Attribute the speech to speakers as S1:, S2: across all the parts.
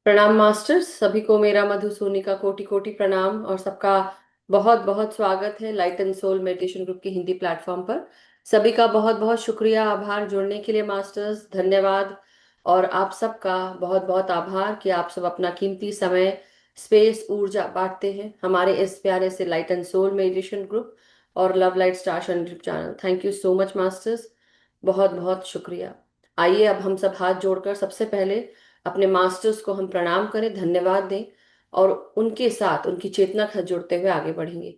S1: प्रणाम मास्टर्स, सभी को मेरा मधु सोनी का कोटि कोटि प्रणाम और सबका बहुत बहुत स्वागत है light and soul meditation group के हिंदी प्लेटफॉर्म पर। सभी का बहुत बहुत शुक्रिया, आभार जुड़ने के लिए मास्टर्स, धन्यवाद। और आप सबका बहुत बहुत आभार कि आप सब अपना कीमती समय, स्पेस, ऊर्जा बांटते हैं हमारे इस प्यारे से light and soul meditation group और love light star YouTube channel. Thank you so much masters, बहुत बहुत शुक्रिया। आइए अब हम सब हाथ जोड़कर सबसे पहले अपने मास्टर्स को हम प्रणाम करें, धन्यवाद दें और उनके साथ उनकी चेतना के साथ जुड़ते हुए आगे बढ़ेंगे।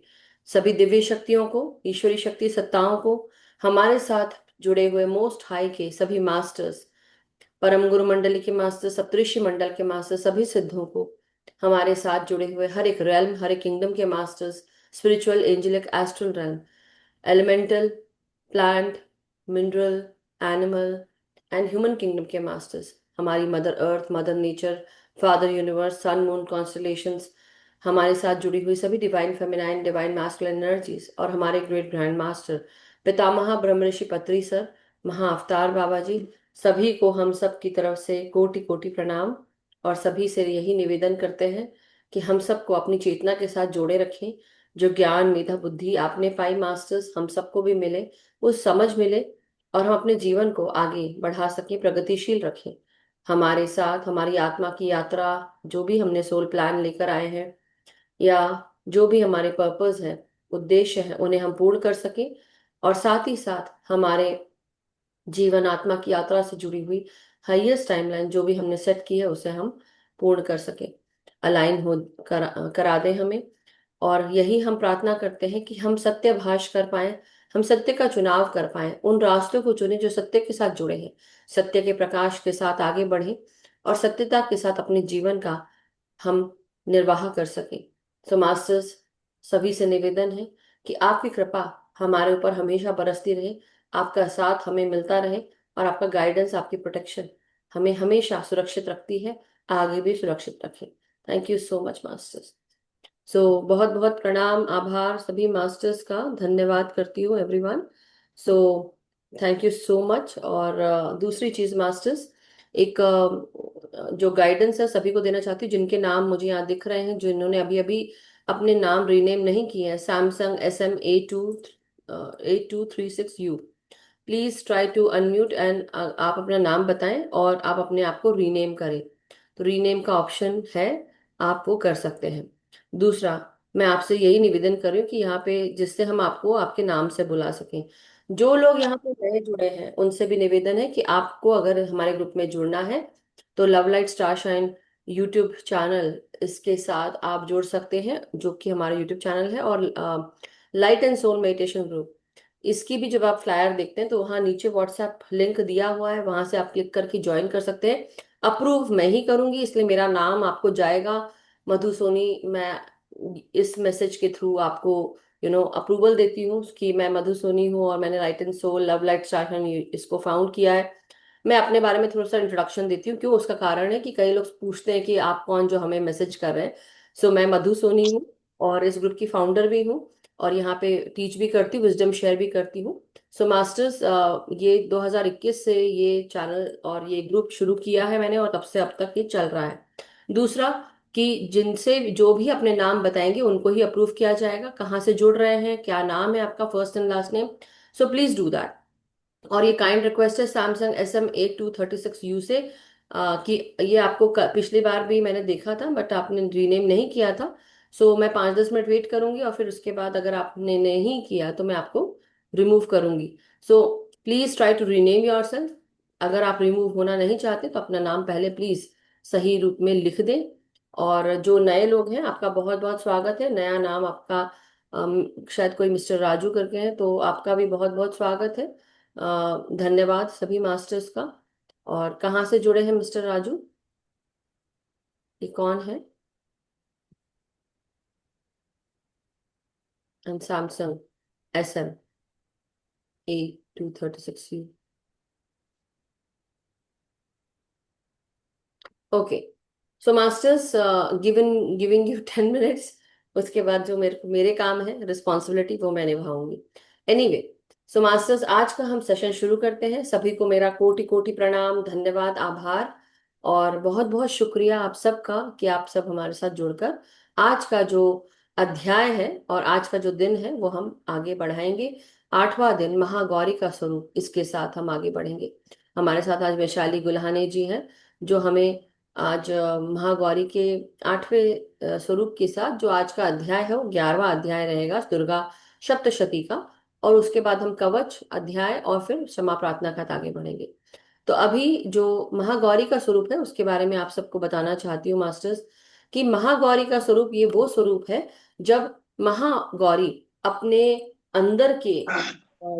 S1: सभी दिव्य शक्तियों को, ईश्वरी शक्ति सत्ताओं को, हमारे साथ जुड़े हुए मोस्ट हाई के सभी मास्टर्स, परम गुरु मंडली के मास्टर, सप्तऋषि मंडल के मास्टर, सभी सिद्धों को, हमारे साथ जुड़े हुए हर एक रेल्म, हर एक किंगडम के masters, spiritual, angelic, astral realm, elemental, plant, mineral, animal and human kingdom के मास्टर्स, हमारी mother earth, mother nature, father universe, sun moon constellations, हमारे साथ जुड़ी हुई सभी divine feminine, divine masculine energies और हमारे ग्रेट ग्रैंड मास्टर पितामह ब्रह्म ऋषि पत्री सर, महा अवतार बाबा जी, सभी को हम सब की तरफ से कोटि कोटि प्रणाम। और सभी से यही निवेदन करते हैं कि हम सबको अपनी चेतना के साथ जोड़े रखें। जो ज्ञान, मेधा, बुद्धि आपने पाई मास्टर्स, हम सबको भी मिले, वो समझ मिले और हम अपने जीवन को आगे बढ़ा सकें, प्रगतिशील रखें। हमारे साथ हमारी आत्मा की यात्रा, जो भी हमने सोल प्लान लेकर आए हैं या जो भी हमारे पर्पस है, उद्देश्य है, उन्हें हम पूर्ण कर सकें। और साथ ही साथ हमारे जीवन आत्मा की यात्रा से जुड़ी हुई हाईएस्ट टाइमलाइन जो भी हमने सेट की है उसे हम पूर्ण कर सके, अलाइन हो, करा दें हमें। और यही हम प्रार्थना करते हैं कि हम सत्य भाष कर पाए, हम सत्य का चुनाव कर पाए, उन रास्तों को चुने जो सत्य के साथ जुड़े हैं, सत्य के प्रकाश के साथ आगे बढ़े और सत्यता के साथ अपने जीवन का हम निर्वाह कर सकें। सो मास्टर्स, सभी से निवेदन है कि आपकी कृपा हमारे ऊपर हमेशा बरसती रहे, आपका साथ हमें मिलता रहे और आपका गाइडेंस, आपकी प्रोटेक्शन हमें हमेशा सुरक्षित रखती है, आगे भी सुरक्षित रखें। Thank you so much masters. So बहुत बहुत प्रणाम, आभार सभी मास्टर्स का, धन्यवाद करती हूँ everyone. So thank you so much. और दूसरी चीज मास्टर्स, एक जो गाइडेंस है सभी को देना चाहती हूँ जिनके नाम मुझे यहाँ दिख रहे हैं, जिन्होंने अभी अभी अपने नाम रीनेम नहीं किए हैं, Samsung SM8236U, please try to unmute and आप अपना नाम बताएं और आप अपने आप को रीनेम करें। तो रीनेम का ऑप्शन है, आप वो कर सकते हैं। दूसरा, मैं आपसे यही निवेदन कर रही हूँ कि यहाँ पे जिससे हम आपको आपके नाम से बुला सकें, जो लोग यहाँ पे नए जुड़े हैं उनसे भी निवेदन है कि आपको अगर हमारे ग्रुप में जुड़ना है तो love light star shine YouTube channel, इसके साथ आप जुड़ सकते हैं, जो कि हमारा यूट्यूब चैनल है। और light and soul meditation group, इसकी भी जब आप फ्लायर देखते हैं तो वहाँ नीचे व्हाट्सएप लिंक दिया हुआ है, वहां से आप क्लिक करके ज्वाइन कर सकते हैं। अप्रूव मैं ही करूंगी, इसलिए मेरा नाम आपको जाएगा मधु सोनी। मैं इस मैसेज के थ्रू आपको अप्रूवल देती हूँ कि मैं मधु सोनी हूँ और मैंने light and soul love light star इसको फाउंड किया है। मैं अपने बारे में थोड़ा सा इंट्रोडक्शन देती हूँ, क्यों, उसका कारण है कि कई लोग पूछते हैं कि आप कौन जो हमें मैसेज कर रहे हैं। सो मैं मधु सोनी हूँ और इस ग्रुप की फाउंडर भी हूँ और यहाँ पे टीच भी करती हूँ, विजडम शेयर भी करती हूँ। सो मास्टर्स, ये 2021 से ये चैनल और ये ग्रुप शुरू किया है मैंने और तब से अब तक ये चल रहा है। दूसरा, कि जिनसे जो भी अपने नाम बताएंगे उनको ही अप्रूव किया जाएगा, कहाँ से जुड़ रहे हैं, क्या नाम है आपका, first and last name. So please do that. और ये काइंड रिक्वेस्ट है सैमसंग SM8236U से, कि ये आपको पिछली बार भी मैंने देखा था बट आपने रीनेम नहीं किया था। सो मैं 5-10 मिनट वेट करूंगी और फिर उसके बाद अगर आपने नहीं किया तो मैं आपको रिमूव करूंगी। So please try to rename yourself. अगर आप रिमूव होना नहीं चाहते तो अपना नाम पहले प्लीज सही रूप में लिख दें। और जो नए लोग हैं, आपका बहुत बहुत स्वागत है, नया नाम आपका शायद कोई मिस्टर राजू करके हैं, तो आपका भी बहुत बहुत स्वागत है। धन्यवाद सभी मास्टर्स का। और कहाँ से जुड़े हैं मिस्टर राजू, ये कौन है? And Samsung SM8236U। Okay. So masters, given giving you 10 minutes, उसके बाद जो मेरे काम है, रिस्पॉन्सिबिलिटी, वो मैं निभाऊंगी। एनीवे, सो मास्टर्स, आज का हम सेशन शुरू करते हैं। सभी को मेरा कोटि कोटि प्रणाम, धन्यवाद, आभार। और बहुत बहुत शुक्रिया आप सबका कि आप सब हमारे साथ जुड़कर आज का जो अध्याय है और आज का जो दिन है वो हम आगे बढ़ाएंगे। 8वां दिन महागौरी का स्वरूप, इसके साथ हम आगे बढ़ेंगे। हमारे साथ आज वैशाली गुल्हाने जी हैं जो हमें आज महागौरी के 8वें स्वरूप के साथ जो आज का अध्याय है वो 11वां अध्याय रहेगा दुर्गा सप्तशती का। और उसके बाद हम कवच अध्याय और फिर क्षमा प्रार्थना का आगे बढ़ेंगे। तो अभी जो महागौरी का स्वरूप है उसके बारे में आप सबको बताना चाहती हूँ मास्टर्स, कि महागौरी का स्वरूप ये वो स्वरूप है जब महागौरी अपने अंदर के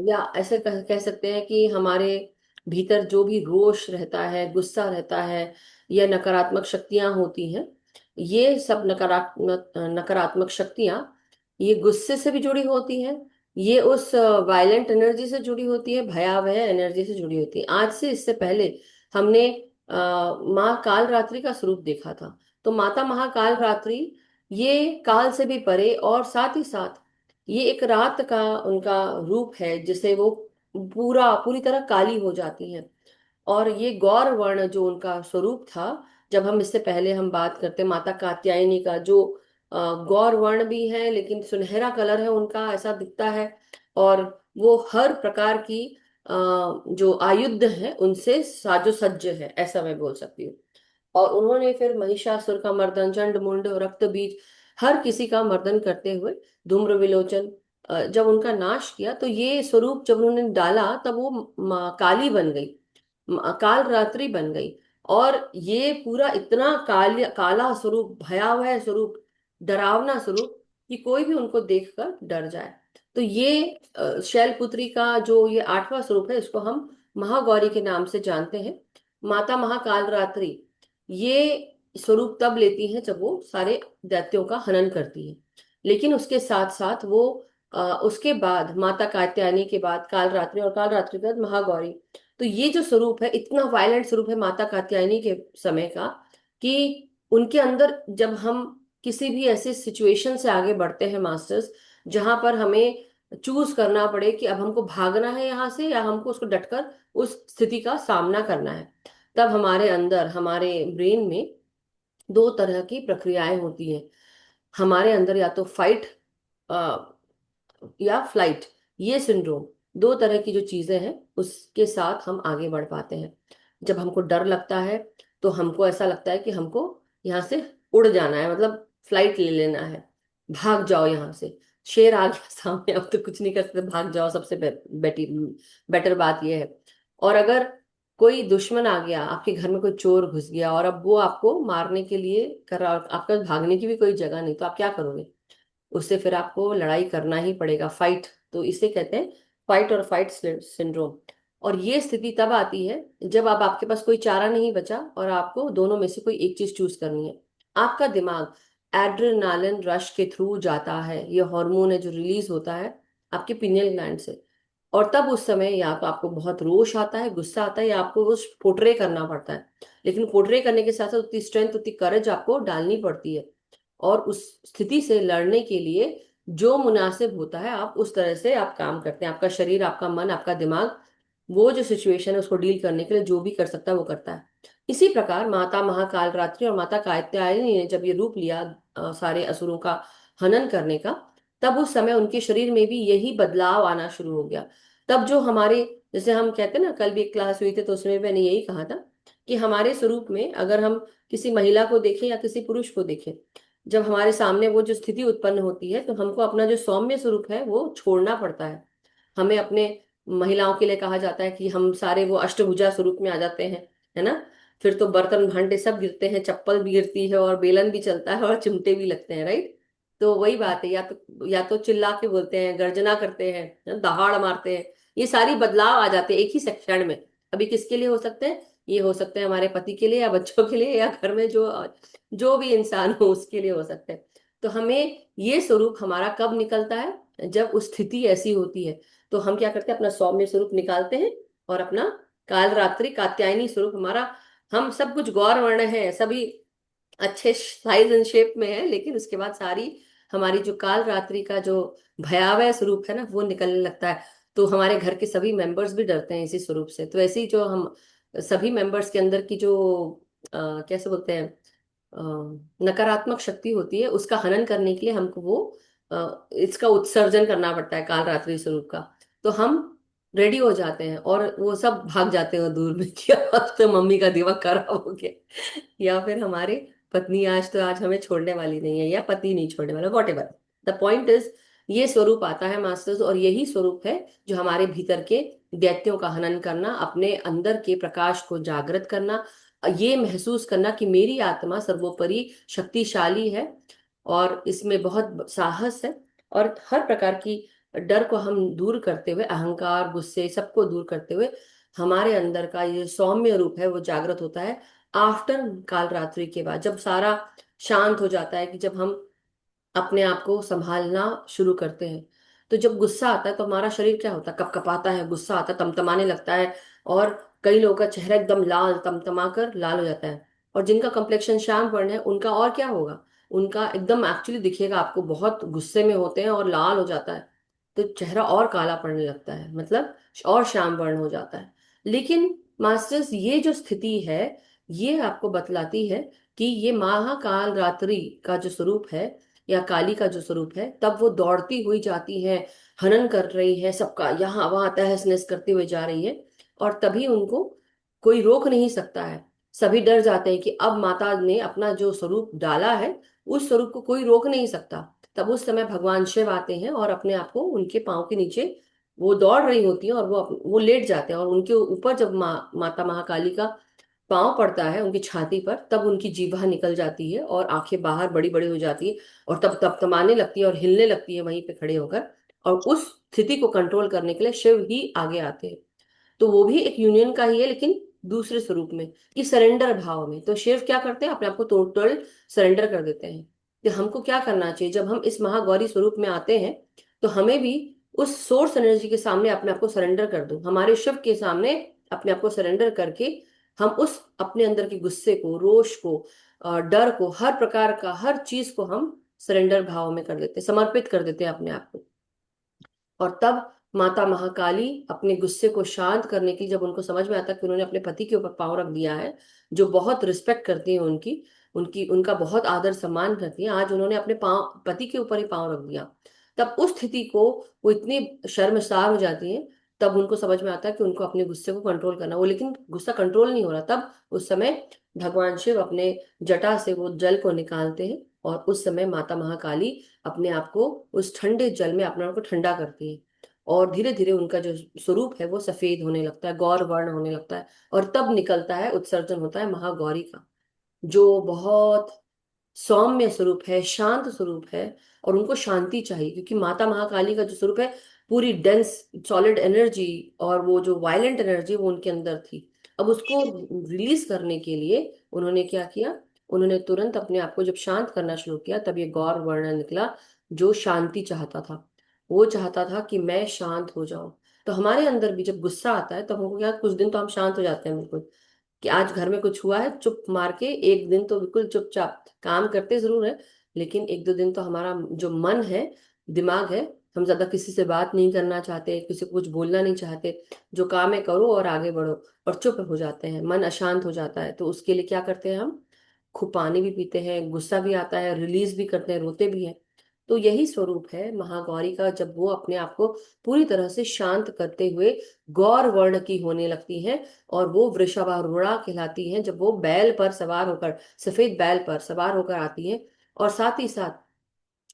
S1: या ऐसे कह सकते हैं कि हमारे भीतर जो भी रोष रहता है, गुस्सा रहता है या नकारात्मक शक्तियां होती हैं, ये सब नकारात्मक नकारात्मक शक्तियां ये गुस्से से भी जुड़ी होती हैं, ये उस वायलेंट एनर्जी से जुड़ी होती है, भयावह एनर्जी से जुड़ी होती है। आज से इससे पहले हमने माँ काल रात्रि का स्वरूप देखा था। तो माता महाकाल रात्रि ये काल से भी परे और साथ ही साथ ये एक रात का उनका रूप है जिसे वो पूरी तरह काली हो जाती हैं। और ये गौर वर्ण जो उनका स्वरूप था, जब हम इससे पहले हम बात करते हैं माता कात्यायनी का, जो गौर वर्ण भी है लेकिन सुनहरा कलर है उनका, ऐसा दिखता है। और वो हर प्रकार की जो आयुध है उनसे साजो सज्ज है, ऐसा मैं बोल सकती हूँ। और उन्होंने फिर महिषासुर का मर्दन, चंड मुंड, रक्त बीज, हर किसी का मर्दन करते हुए धूम्र विलोचन जब उनका नाश किया, तो ये स्वरूप जब उन्होंने डाला तब वो काली बन गई, काल रात्रि बन गई। और ये पूरा इतना काला स्वरूप, भयावह स्वरूप, डरावना स्वरूप कि कोई भी उनको देखकर डर जाए। तो ये शैलपुत्री का जो ये 8वां स्वरूप है इसको हम महागौरी के नाम से जानते हैं। माता महाकाल रात्रि ये स्वरूप तब लेती है जब वो सारे दैत्यों का हनन करती है। लेकिन उसके साथ साथ वो उसके बाद माता कात्यायनी के बाद काल रात्रि और काल रात्रि के बाद महागौरी। तो ये जो स्वरूप है इतना वायलेंट स्वरूप है माता कात्यायनी के समय का, कि उनके अंदर जब हम किसी भी ऐसे सिचुएशन से आगे बढ़ते हैं मास्टर्स, जहां पर हमें चूज करना पड़े कि अब हमको भागना है यहाँ से या हमको उसको डटकर उस स्थिति का सामना करना है, तब हमारे अंदर, हमारे ब्रेन में दो तरह की प्रक्रियाएं होती हैं। हमारे अंदर या तो फाइट या फ्लाइट, ये सिंड्रोम, दो तरह की जो चीजें हैं उसके साथ हम आगे बढ़ पाते हैं। जब हमको डर लगता है तो हमको ऐसा लगता है कि हमको यहाँ से उड़ जाना है, मतलब फ्लाइट ले लेना है, भाग जाओ यहाँ से, शेर आ गया सामने अब तो कुछ नहीं कर सकते, भाग जाओ, सबसे बेटी बेटर बात यह है। और अगर कोई दुश्मन आ गया, आपके घर में कोई चोर घुस गया और अब वो आपको मारने के लिए कर रहा, आपके पास भागने की भी कोई जगह नहीं, तो आप क्या करोगे? उससे फिर आपको लड़ाई करना ही पड़ेगा, फाइट। तो इसे कहते हैं फाइट और फाइट सिंड्रोम। और ये स्थिति तब आती है जब अब आपके पास कोई चारा नहीं बचा और आपको दोनों में से कोई एक चीज चूज करनी है। आपका दिमाग एड्रेनालिन रश के थ्रू जाता है, ये हार्मोन है जो रिलीज होता है आपके पिनियल ग्लैंड से। और तब उस समय या तो आपको बहुत रोष आता है, गुस्सा आता है, या आपको उस पोर्ट्रे करना पड़ता है। लेकिन पोर्ट्रे करने के साथ साथ उतनी स्ट्रेंथ, उतनी करेज आपको डालनी पड़ती है। और उस स्थिति से लड़ने के लिए जो मुनासिब होता है आप उस तरह से आप काम करते हैं। आपका शरीर, आपका मन, आपका दिमाग वो जो सिचुएशन है उसको डील करने के लिए जो भी कर सकता है वो करता है। इसी प्रकार माता महाकाल रात्रि और माता कात्यायनी ने जब ये रूप लिया सारे असुरों का हनन करने का, तब उस समय उनके शरीर में भी यही बदलाव आना शुरू हो गया। तब जो हमारे, जैसे हम कहते हैं ना, कल भी एक क्लास हुई थी तो उसमें मैंने यही कहा था कि हमारे स्वरूप में अगर हम किसी महिला को देखें या किसी पुरुष को देखें, जब हमारे सामने वो जो स्थिति उत्पन्न होती है तो हमको अपना जो सौम्य स्वरूप है वो छोड़ना पड़ता है। हमें अपने, महिलाओं के लिए कहा जाता है कि हम सारे वो अष्टभुजा स्वरूप में आ जाते हैं, है ना। फिर तो बर्तन भांडे सब गिरते हैं, चप्पल भी गिरती है और बेलन भी चलता है और चिमटे भी लगते हैं, राइट। तो वही बात है, या तो चिल्ला के बोलते हैं, गर्जना करते हैं, दहाड़ मारते हैं। ये सारी बदलाव आ जाते हैं एक ही सेक्शन में। अभी किसके लिए हो सकते हैं? ये हो सकते हैं हमारे पति के लिए या बच्चों के लिए या घर में जो जो भी इंसान हो उसके लिए हो सकते हैं। तो हमें ये स्वरूप हमारा कब निकलता है? जब उस स्थिति ऐसी होती है। तो हम क्या करते हैं? अपना सौम्य स्वरूप निकालते हैं और अपना काल रात्रि कात्यायनी स्वरूप हमारा, हम सब कुछ गौर वर्ण है, सभी अच्छे साइज एंड शेप में है, लेकिन उसके बाद सारी हमारी जो काल रात्रि का जो भयावह स्वरूप है ना वो निकलने लगता है। तो हमारे घर के सभी मेंबर्स भी डरते हैं इसी स्वरूप से। तो ऐसे ही जो हम सभी मेंबर्स के अंदर की जो कैसे बोलते हैं, नकारात्मक शक्ति होती है, उसका हनन करने के लिए हमको वो इसका उत्सर्जन करना पड़ता है, काल रात्रि स्वरूप का। तो हम रेडी हो जाते हैं और वो सब भाग जाते हैं दूर में कि आज तो मम्मी का दिमाग खराब हो गया, या फिर हमारी पत्नी आज हमें छोड़ने वाली नहीं है, या पति नहीं छोड़ने वाला, what ever the point is. ये स्वरूप आता है मास्टर्स, और यही स्वरूप है जो हमारे भीतर के दैत्यों का हनन करना, अपने अंदर के प्रकाश को जागृत करना, ये महसूस करना कि मेरी आत्मा सर्वोपरि शक्तिशाली है और इसमें बहुत साहस है। और हर प्रकार की डर को हम दूर करते हुए, अहंकार गुस्से सबको दूर करते हुए, हमारे अंदर का ये सौम्य रूप है वो जागृत होता है आफ्टर काल रात्रि के बाद, जब सारा शांत हो जाता है, कि जब हम अपने आप को संभालना शुरू करते हैं। तो जब गुस्सा आता है तो हमारा शरीर क्या होता है, कपकपाता है, गुस्सा आता है, तमतमाने लगता है, और कई लोगों का चेहरा एकदम लाल, तमतमा कर लाल हो जाता है। और जिनका कम्प्लेक्शन श्याम वर्ण है उनका और क्या होगा, उनका एकदम एक्चुअली दिखेगा आपको, बहुत गुस्से में होते हैं और लाल हो जाता है, तो चेहरा और काला पड़ने लगता है, मतलब और श्याम वर्ण हो जाता है। लेकिन मास्टर्स, ये जो स्थिति है ये आपको बतलाती है कि ये महाकाल रात्रि का जो स्वरूप है, या काली का जो स्वरूप है, तब वो दौड़ती हुई जाती है, हनन कर रही है सबका, यहाँ वहां तहस नहस करती हुई जा रही है। और तभी उनको कोई रोक नहीं सकता है। सभी डर जाते हैं कि अब माता ने अपना जो स्वरूप डाला है, उस स्वरूप को कोई रोक नहीं सकता। तब उस समय भगवान शिव आते हैं और अपने आप को उनके पाँव के नीचे, वो दौड़ रही होती है और वो लेट जाते हैं, और उनके ऊपर जब माता महाकाली का पांव पड़ता है उनकी छाती पर, तब उनकी जीभा निकल जाती है और आंखें बाहर बड़ी बड़ी हो जाती है, और तब तपतमाने लगती है और हिलने लगती है वहीं पे खड़े होकर। और उस स्थिति को कंट्रोल करने के लिए शिव ही आगे आते हैं। तो वो भी एक यूनियन का ही है, लेकिन दूसरे स्वरूप में, कि सरेंडर भाव में। तो शिव क्या करते हैं, अपने आप को टोटल सरेंडर कर देते हैं। तो हमको क्या करना चाहिए, जब हम इस महागौरी स्वरूप में आते हैं, तो हमें भी उस सोर्स एनर्जी के सामने अपने आप को सरेंडर कर दो, हमारे शिव के सामने अपने आप को सरेंडर करके हम उस अपने अंदर के गुस्से को, रोष को, डर को, हर प्रकार का हर चीज को हम सरेंडर भाव में कर देते हैं, समर्पित कर देते हैं अपने आप को। और तब माता महाकाली अपने गुस्से को शांत करने की, जब उनको समझ में आता कि उन्होंने अपने पति के ऊपर पांव रख दिया है, जो बहुत रिस्पेक्ट करती है उनकी, उनका बहुत आदर सम्मान करती है, आज उन्होंने अपने पांव, पति के ऊपर ही पांव रख दिया, तब उस स्थिति को वो इतनी शर्मसार हो जाती है। तब उनको समझ में आता है कि उनको अपने गुस्से को कंट्रोल करना, वो लेकिन गुस्सा कंट्रोल नहीं हो रहा, तब उस समय भगवान शिव अपने जटा से वो जल को निकालते हैं, और उस समय माता महाकाली अपने आप को उस ठंडे जल में अपने आप को ठंडा करती है, और धीरे धीरे उनका जो स्वरूप है वो सफेद होने लगता है, गौर वर्ण होने लगता है। और तब निकलता है, उत्सर्जन होता है महागौरी का, जो बहुत सौम्य स्वरूप है, शांत स्वरूप है। और उनको शांति चाहिए, क्योंकि माता महाकाली का जो स्वरूप है, पूरी डेंस सॉलिड एनर्जी और वो जो वायलेंट एनर्जी वो उनके अंदर थी। अब उसको रिलीज करने के लिए उन्होंने क्या किया, उन्होंने तुरंत अपने आप को जब शांत करना शुरू किया, तब ये गौर वर्ण निकला, जो शांति चाहता था। वो चाहता था कि मैं शांत हो जाऊं। तो हमारे अंदर भी जब गुस्सा आता है, तो हमको क्या, कुछ दिन तो हम शांत हो जाते हैं बिल्कुल, कि आज घर में कुछ हुआ है, चुप मार के एक दिन तो बिल्कुल चुपचाप काम करते जरूर है, लेकिन एक दो दिन तो हमारा जो मन है, दिमाग है, हम ज्यादा किसी से बात नहीं करना चाहते, किसी को कुछ बोलना नहीं चाहते, जो काम है करो और आगे बढ़ो, और चुप हो जाते हैं, मन अशांत हो जाता है। तो उसके लिए क्या करते हैं हम, खूब पानी भी पीते हैं, गुस्सा भी आता है, रिलीज भी करते हैं, रोते भी हैं। तो यही स्वरूप है महागौरी का, जब वो अपने आप को पूरी तरह से शांत करते हुए गौर वर्ण की होने लगती है, और वो वृषभारूढ़ा कहलाती हैं, जब वो बैल पर सवार होकर, सफेद बैल पर सवार होकर आती हैं। और साथ ही साथ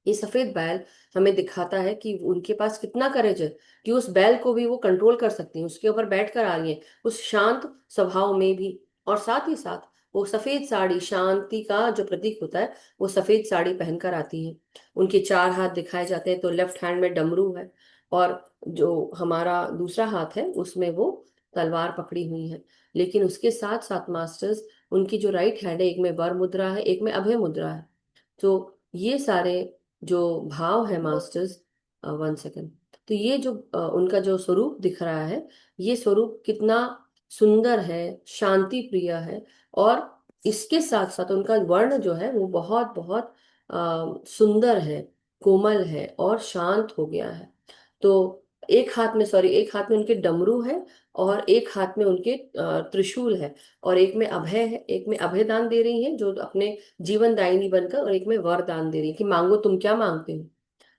S1: ये सफेद बैल हमें दिखाता है कि उनके पास कितना करेज है, कि उस बैल को भी वो कंट्रोल कर सकती हैं, उसके ऊपर बैठकर आ रही हैं, उस शांत स्वभाव में भी। और साथ ही साथ वो सफेद साड़ी, शांति का जो प्रतीक होता है, वो सफेद साड़ी पहनकर आती हैं। उनके चार हाथ दिखाए जाते हैं, तो लेफ्ट हैंड में डमरू है, और जो हमारा दूसरा हाथ है उसमें वो तलवार पकड़ी हुई है। लेकिन उसके साथ साथ मास्टर्स, उनकी जो राइट हैंड है, एक में वर मुद्रा है, एक में अभय मुद्रा है। तो ये सारे जो भाव है मास्टर्स, वन सेकेंड, तो ये जो उनका जो स्वरूप दिख रहा है, ये स्वरूप कितना सुंदर है, शांति प्रिय है। और इसके साथ साथ उनका वर्ण जो है वो बहुत बहुत सुंदर है, कोमल है और शांत हो गया है। तो एक हाथ में, सॉरी, एक हाथ में उनके डमरू है, और एक हाथ में उनके त्रिशूल है, और एक में अभय है, एक में अभय दान दे रही है जो अपने जीवन दायिनी बनकर, और एक में वर दान दे रही है कि मांगो तुम क्या मांगते हो।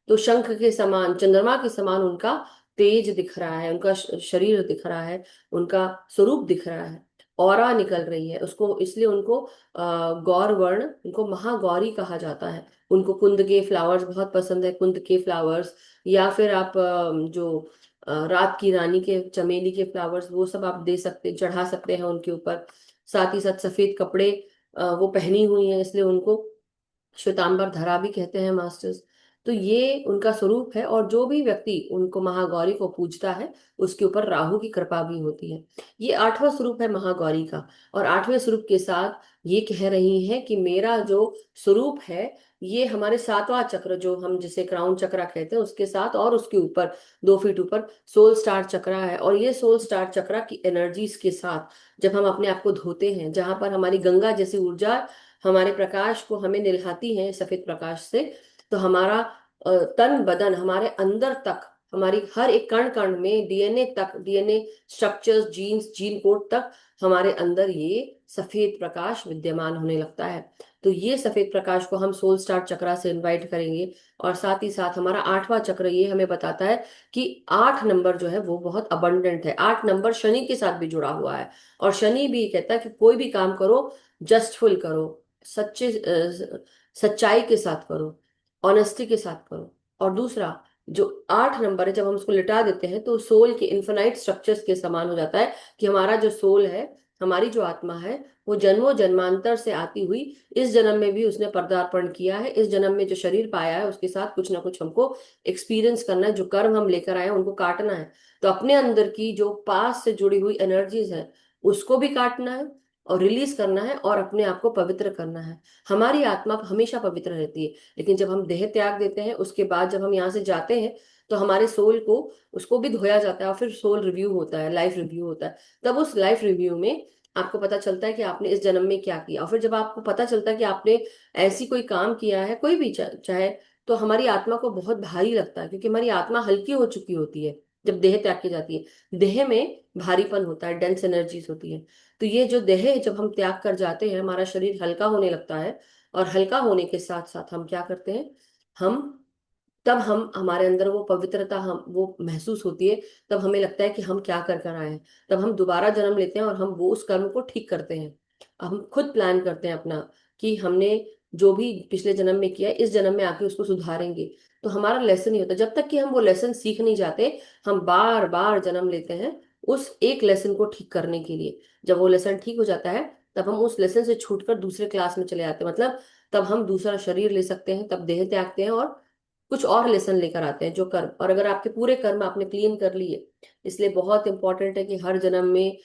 S1: तो शंख के समान, चंद्रमा के समान उनका तेज दिख रहा है, उनका शरीर दिख रहा है, उनका स्वरूप दिख रहा है, ऑरा निकल रही है उसको, इसलिए उनको गौर वर्ण, उनको महागौरी कहा जाता है। उनको कुंद के फ्लावर्स बहुत पसंद है, कुंद के फ्लावर्स, या फिर आप जो रात की रानी के चमेली के फ्लावर्स, वो सब आप दे सकते, चढ़ा सकते हैं उनके ऊपर। साथ ही साथ सफेद कपड़े वो पहनी हुई हैं, इसलिए उनको श्वेतांबर धरा भी कहते हैं मास्टर्स। तो ये उनका स्वरूप है, और जो भी व्यक्ति उनको महागौरी को पूजता है उसके ऊपर राहु की कृपा भी होती है। ये आठवां स्वरूप है महागौरी का। और आठवें स्वरूप के साथ ये कह रही है कि मेरा जो स्वरूप है, ये हमारे सातवां चक्र, जो हम जिसे क्राउन चक्रा कहते हैं, उसके साथ और उसके ऊपर 2 फीट ऊपर सोल स्टार चक्रा है। और ये सोल स्टार चक्रा की एनर्जीज के साथ जब हम अपने आप को धोते हैं, जहां पर हमारी गंगा जैसी ऊर्जा हमारे प्रकाश को हमें निलहाती है सफेद प्रकाश से, तो हमारा तन बदन, हमारे अंदर तक, हमारी हर एक कण कण में, डीएनए तक, DNA structures, genes, gene code तक, हमारे अंदर ये सफेद प्रकाश विद्यमान होने लगता है। तो ये सफेद प्रकाश को हम सोल स्टार चक्रा से इनवाइट करेंगे। और साथ ही साथ हमारा आठवां चक्र ये हमें बताता है कि 8 नंबर जो है वो बहुत अबंडेंट है। 8 नंबर शनि के साथ भी जुड़ा हुआ है, और शनि भी कहता है कि कोई भी काम करो, जस्टफुल करो, सच्चे सच्चाई के साथ करो, ऑनेस्टी के साथ करो। और दूसरा, जो 8 नंबर है, जब हम उसको लिटा देते हैं तो सोल के इन्फिनाइट स्ट्रक्चर्स के समान हो जाता है, कि हमारा जो सोल है, हमारी जो आत्मा है, वो जन्मों जन्मांतर से आती हुई, इस जन्म में भी उसने पदार्पण किया है, इस जन्म में जो शरीर पाया है उसके साथ कुछ ना कुछ हमको एक्सपीरियंस करना है, जो कर्म हम लेकर आए हैं उनको काटना है। तो अपने अंदर की जो पास से जुड़ी हुई एनर्जीज है उसको भी काटना है, और रिलीज करना है, और अपने आप को पवित्र करना है। हमारी आत्मा हमेशा पवित्र रहती है, लेकिन जब हम देह त्याग देते हैं उसके बाद जब हम यहाँ से जाते हैं, तो हमारे सोल को, उसको भी धोया जाता है, और फिर सोल रिव्यू होता है, लाइफ रिव्यू होता है। तब उस लाइफ रिव्यू में आपको पता चलता है कि आपने इस जन्म में क्या किया। और फिर जब आपको पता चलता है कि आपने ऐसी कोई काम किया है, कोई भी चाहे, तो हमारी आत्मा को बहुत भारी लगता है, क्योंकि हमारी आत्मा हल्की हो चुकी होती है जब देह त्याग की जाती है। देह में भारीपन होता है, डेंस एनर्जीज होती है। तो ये जो देह है, जब हम त्याग कर जाते हैं, हमारा शरीर हल्का होने लगता है। और हल्का होने के साथ साथ हम क्या करते हैं, हम तब हम, हमारे अंदर वो पवित्रता हम वो महसूस होती है। तब हमें लगता है कि हम क्या कर कर आए हैं। तब हम दोबारा जन्म लेते हैं, और हम वो उस कर्म को ठीक करते हैं। हम खुद प्लान करते हैं अपना, कि हमने जो भी पिछले जन्म में किया है, इस जन्म में आके उसको सुधारेंगे। तो हमारा लेसन ही होता है, जब तक कि हम वो लेसन सीख नहीं जाते, हम बार बार जन्म लेते हैं उस एक लेसन को ठीक करने के लिए। जब वो लेसन ठीक हो जाता है, तब हम उस लेसन से छूटकर दूसरे क्लास में चले जाते हैं, मतलब तब हम दूसरा शरीर ले सकते हैं, तब देह त्यागते हैं, और कुछ और लेसन लेकर आते हैं, जो कर्म। और अगर आपके पूरे कर्म आपने क्लीन कर लिए, इसलिए बहुत इंपॉर्टेंट है कि हर जन्म में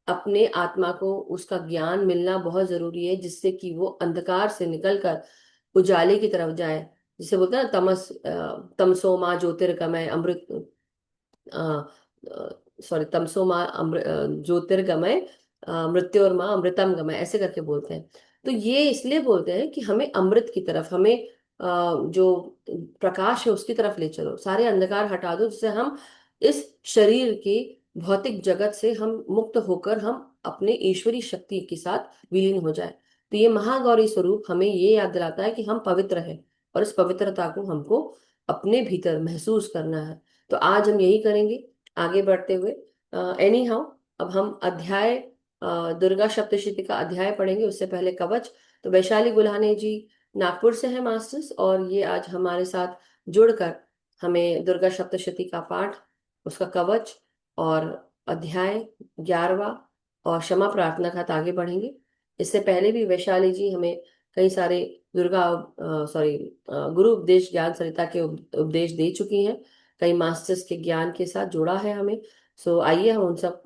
S1: अपने आत्मा को उसका ज्ञान मिलना बहुत जरूरी है, जिससे कि वो अंधकार से निकलकर उजाले की तरफ जाए। जिसे बोलते हैं ना, तमसो माँ ज्योतिर्गमय अमृत, सॉरी, तमसो माँ ज्योतिर्गमय, मृत्योर्मा अमृतम गमय, ऐसे करके बोलते हैं। तो ये इसलिए बोलते हैं कि हमें अमृत की तरफ, हमें जो प्रकाश है उसकी तरफ ले चलो, सारे अंधकार हटा दो, जिससे हम इस शरीर की भौतिक जगत से हम मुक्त होकर हम अपने ईश्वरी शक्ति के साथ विलीन हो जाए। तो ये महागौरी स्वरूप हमें ये याद दिलाता है कि हम पवित्र हैं, और इस पवित्रता को हमको अपने भीतर महसूस करना है। तो आज हम यही करेंगे, आगे बढ़ते हुए। एनी हाउ, अब हम अध्याय दुर्गा सप्तशती का अध्याय पढ़ेंगे, उससे पहले कवच। तो वैशाली गुल्हाने जी नागपुर से हैं मास्टर्स, और ये आज हमारे साथ जुड़कर हमें दुर्गा सप्तशती का पाठ, उसका कवच, और अध्याय 11वां और क्षमा प्रार्थना का आगे बढ़ेंगे। इससे पहले भी वैशाली जी हमें कई सारे दुर्गा, सॉरी, गुरु उपदेश ज्ञान सरिता के उपदेश दे चुकी हैं, कई मास्टर्स के ज्ञान के साथ जोड़ा है हमें। सो आइए हम उन सब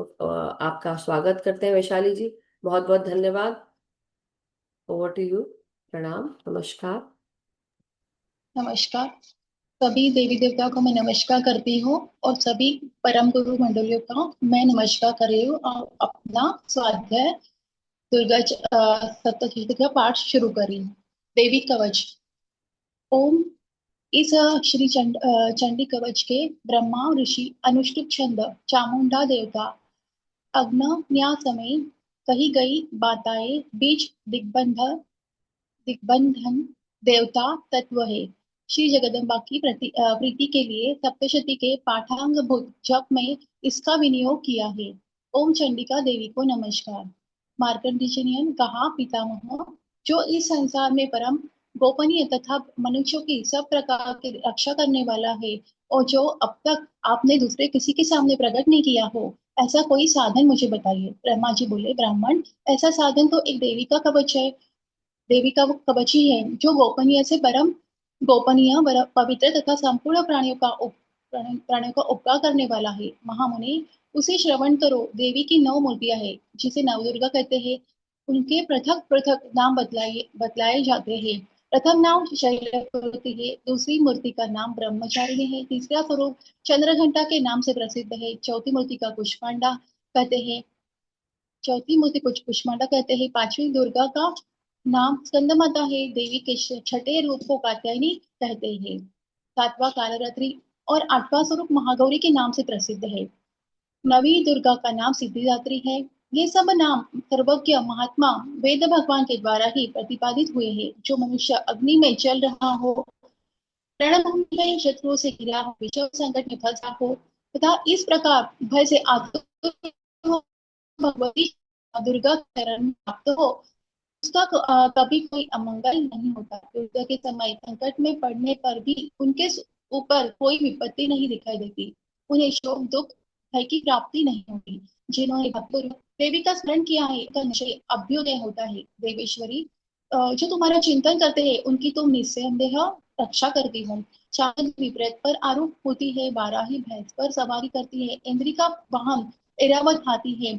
S1: आपका स्वागत करते हैं वैशाली जी। बहुत बहुत धन्यवाद। Over to you. प्रणाम, नमस्कार।
S2: नमस्कार। सभी देवी देवताओं को मैं नमस्कार करती हूँ और सभी परम गुरु मंडलियों का मैं नमस्कार कर रही हूँ और अपना स्वाध्याय दुर्गा सप्तशती का पाठ शुरू कर रही हूँ। देवी कवच। ओम इस चंडी कवच के ब्रह्मा ऋषि अनुष्टुप छंद चामुंडा देवता अग्न्या समय कही गई बाताएं बीच दिग्बंधन देवता तत्व है। श्री जगदम्बा की प्रीति के लिए सप्तशती के पाठांग भूत जप में इसका विनियोग किया है। ओम चंडिका देवी को नमस्कार। मार्कंडेय ने कहा, पितामह, जो इस संसार में परम गोपनीय तथा मनुष्यों की सब प्रकार की रक्षा करने वाला है, और जो अब तक आपने दूसरे किसी के सामने प्रकट नहीं किया हो, ऐसा कोई साधन मुझे बताइए। ब्रह्मा जी बोले, ब्राह्मण, ऐसा साधन तो एक देवी का कवच है। देवी का वो कवच ही है जो गोपनीय से परम गोपनीय पवित्र तथा संपूर्ण प्राणियों का उपकार करने वाला है। महामुनि, उसे श्रवण करो। देवी की 9 मूर्तियां हैं, जिसे नवदुर्गा कहते हैं। उनके पृथक पृथक नाम बतलाए बतलाए जाते हैं। प्रथम नाम शैलपुत्री है, दूसरी मूर्ति का नाम ब्रह्मचारिणी है, तीसरा स्वरूप चंद्रघंटा के नाम से प्रसिद्ध है, चौथी मूर्ति का कुष्मांडा कहते हैं, चौथी मूर्ति कुछ कुष्मांडा कहते हैं, पांचवी दुर्गा का नाम स्कंदमाता है, देवी के छठे रूप को कात्यायनी कहते हैं, सातवां कालरात्रि और आठवां स्वरूप महागौरी के नाम से प्रसिद्ध है। नवी दुर्गा का नाम सिद्धिदात्री है। ये सब नाम सर्वज्ञ महात्मा वेद भगवान के द्वारा ही प्रतिपादित हुए हैं। जो मनुष्य अग्नि में चल रहा हो, रणभूमि में शत्रुओं से घिरा हो, विषम संकट में फंसा हो तथा इस प्रकार भय से आतुर हो, भगवती दुर्गा के शरण में प्राप्त हो, उसका कभी कोई अमंगल नहीं होता। युद्ध के समय संकट में पड़ने पर भी उनके ऊपर कोई विपत्ति नहीं दिखाई देती। उन्हें शोक दुख भय की प्राप्ति नहीं होती। जिन्होंने भक्तपूर्वक देवी का स्मरण किया है, उनका निश्चय अभ्युदय होता है। देवेश्वरी, जो तुम्हारा चिंतन करते हैं, उनकी तुम निस्संदेह रक्षा करती हो। चांद विपरीत पर आरूढ़ होती है, बाराही भैंस पर सवारी करती है, इंद्री का वाहन ऐरावत हाथी है,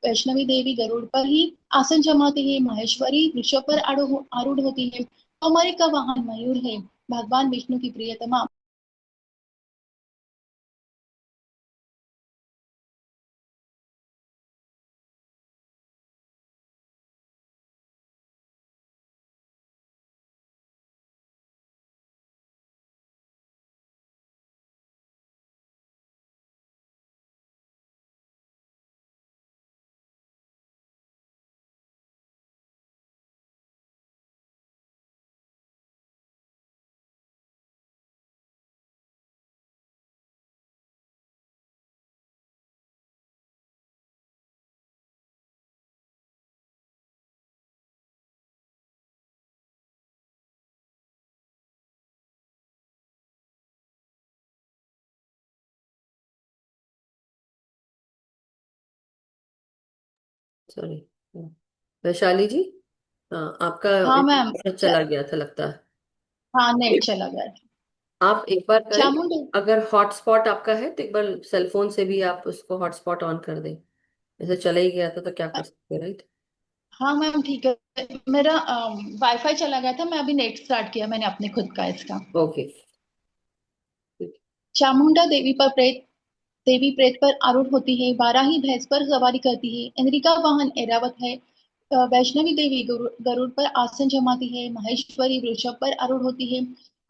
S2: वैष्णवी देवी गरुड़ पर ही आसन जमाती है, माहेश्वरी वृषभ पर आरूढ़ होती है, कौमारी का वाहन मयूर है, भगवान विष्णु की प्रियतमा
S1: सॉरी। वैशाली जी, हाँ, आपका
S2: हाँ मैम।
S1: इंटरनेट चला गया था लगता है।
S2: हाँ, नेट चला गया था।
S1: आप एक बार करें,
S2: चामुंडी।
S1: अगर हॉटस्पॉट आपका है तो एक बार सेल फोन से भी आप उसको हॉटस्पॉट ऑन कर दें। जैसे चला ही गया था तो क्या कर सकते हैं, राइट?
S2: हाँ मैम, ठीक है। मेरा वाईफाई चला गया था, मैं अभी नेट स्टार्ट किया मैंने अपने खुद का इसका।
S1: ओके।
S2: चामुंडा देवी प्रेत पर आरूढ़ होती है, बाराही भैंस पर सवारी करती है, इंद्री का वाहन ऐरावत है, वैष्णवी देवी गरुड़ पर आसन जमाती है, महेश्वरी वृषभ पर आरूढ़ होती है,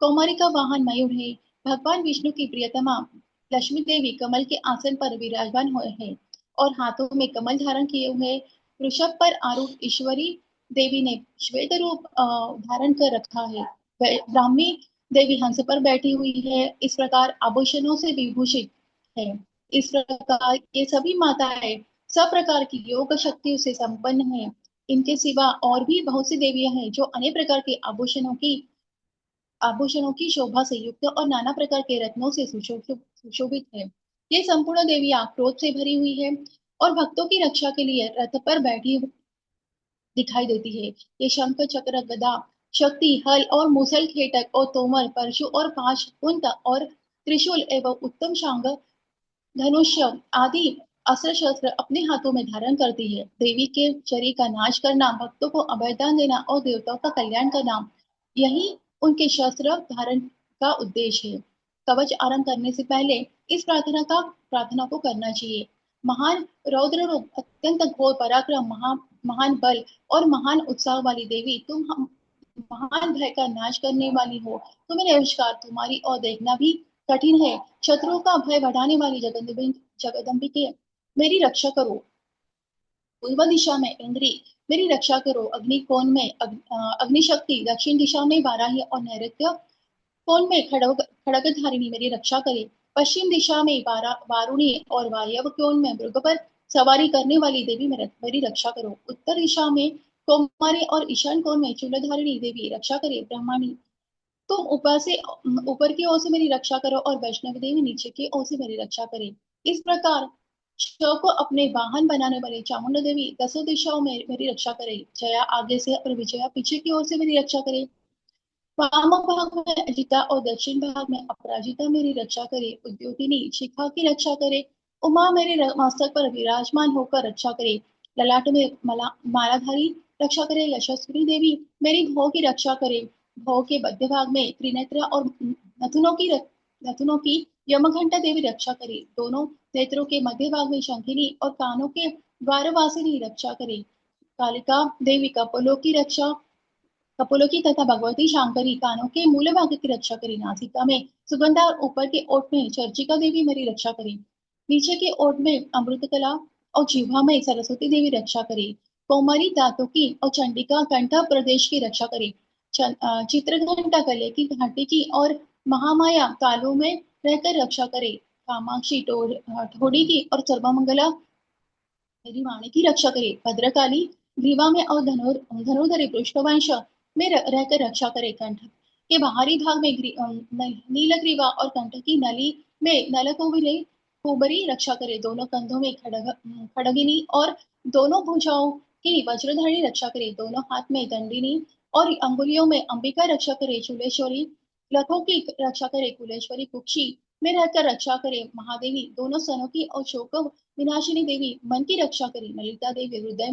S2: कौमारी का वाहन मयूर है, भगवान विष्णु की प्रियतमा लक्ष्मी देवी कमल के आसन पर विराजमान हुए हैं और हाथों में कमल धारण किए हुए। वृषभ पर आरूढ़ ईश्वरी देवी ने श्वेत रूप धारण कर रखा है। ब्राह्मी देवी हंस पर बैठी हुई है, इस प्रकार आभूषणों से विभूषित है। इस प्रकार ये सभी माताएं सब प्रकार की योग शक्तियों से संपन्न है। इनके सिवा और भी बहुत सी देवियां हैं जो अनेक प्रकार के आभूषणों की शोभा से युक्त और नाना प्रकार के रत्नों से सुशोभित है। ये संपूर्ण देवियां क्रोध से भरी हुई है और भक्तों की रक्षा के लिए रथ पर बैठी दिखाई देती है। ये शंख चक्र गदा शक्ति हल और मूसल खेटक और तोमर परशु और पाश कुंत और त्रिशूल एवं उत्तम शांग धनुष्य आदि अस्त्र शस्त्र अपने हाथों में धारण करती है। देवी के शरीर का नाश करना, भक्तों को अभयदान देना और देवताओं का कल्याण करना, यही उनके शस्त्र धारण का उद्देश्य है। कवच आरंभ करने से पहले इस प्रार्थना को करना चाहिए। महान रौद्र रूप, अत्यंत घोर पराक्रम, महान बल और महान उत्साह वाली देवी, तुम हम महान भय का नाश करने वाली हो, तुम्हें नमस्कार। तुम्हारी ओर देखना भी कठिन है। शत्रुओं का भय बढ़ाने वाली जगदम्बिके, मेरी रक्षा करो। पूर्व दिशा में इंद्री, मेरी रक्षा करो। अग्नि कोण में अग्निशक्ति, दक्षिण दिशा में वाराही और नैऋत्य कोण में खड़गधारिणी, मेरी रक्षा करे। पश्चिम दिशा में वारुणी और वायव्य कोण में मृग पर सवारी करने वाली देवी मेरी रक्षा करो। उत्तर दिशा में कौमारी और ईशान कोण में शूलधारिणी देवी रक्षा करे। ब्रह्माणी, तुम ऊपर की ओर से मेरी रक्षा करो और वैष्णवी देवी नीचे की ओर से मेरी रक्षा करे। इस प्रकार शिव को अपने वाहन बनाने वाले चामुंडा देवी दसों दिशाओं में मेरी रक्षा करे। जया आगे से और विजया पीछे की ओर से मेरी रक्षा करे। वाम भाग में अजिता और दक्षिण भाग में अपराजिता मेरी रक्षा करे। उद्योगिनी शिखा की रक्षा करे। उमा मेरे मस्तक पर विराजमान होकर रक्षा करे। ललाट में मालाधारी रक्षा करे। यशस्वी देवी मेरी भौ की रक्षा करे। भौ के मध्य भाग में त्रिनेत्र और नथुनों की यमघंटा देवी रक्षा करे। दोनों नेत्रों के मध्य भाग में शंखिनी और कानों के द्वारवासिनी रक्षा करे। कालिका देवी कपोलों की रक्षा, कपोलों की तथा भगवती शांकरी कानों के मूल भाग की रक्षा करी। नासिका में सुगंधा और ऊपर के ओठ में चर्चिका देवी मेरी रक्षा करी। नीचे के ओठ में अमृतकला और जिह्वा में सरस्वती देवी रक्षा करे। कोमरी दांतों की और चंडिका कंठ प्रदेश की रक्षा करे। चित्रघंटा गले की घाटी की और महामाया तालु में रहकर रक्षा करे। कामाक्षी ठोड़ी की और सर्वमंगला मेरी वाणी की रक्षा करे। भद्रकाली ग्रीवा में और धनुर्धरी पृष्ठवंश में रहकर रक्षा करे। कंठ के बाहरी भाग में नील ग्रीवा और कंठ की नली में नलकुबरी कुबरी रक्षा करे। दोनों कंधों में खड़गिनी और दोनों भुजाओं की वज्रधारी रक्षा करे। दोनों हाथ में दंडिनी और अंगुलियों में अंबिका रक्षा करे। शूलेश्वरी लखों की रक्षा करे। कुलेश्वरी कुक्षी में रहकर रक्षा करे। महादेवी दोनों स्तनों की और शोक विनाशिनी देवी मन की रक्षा करी। ललिता देवी हृदय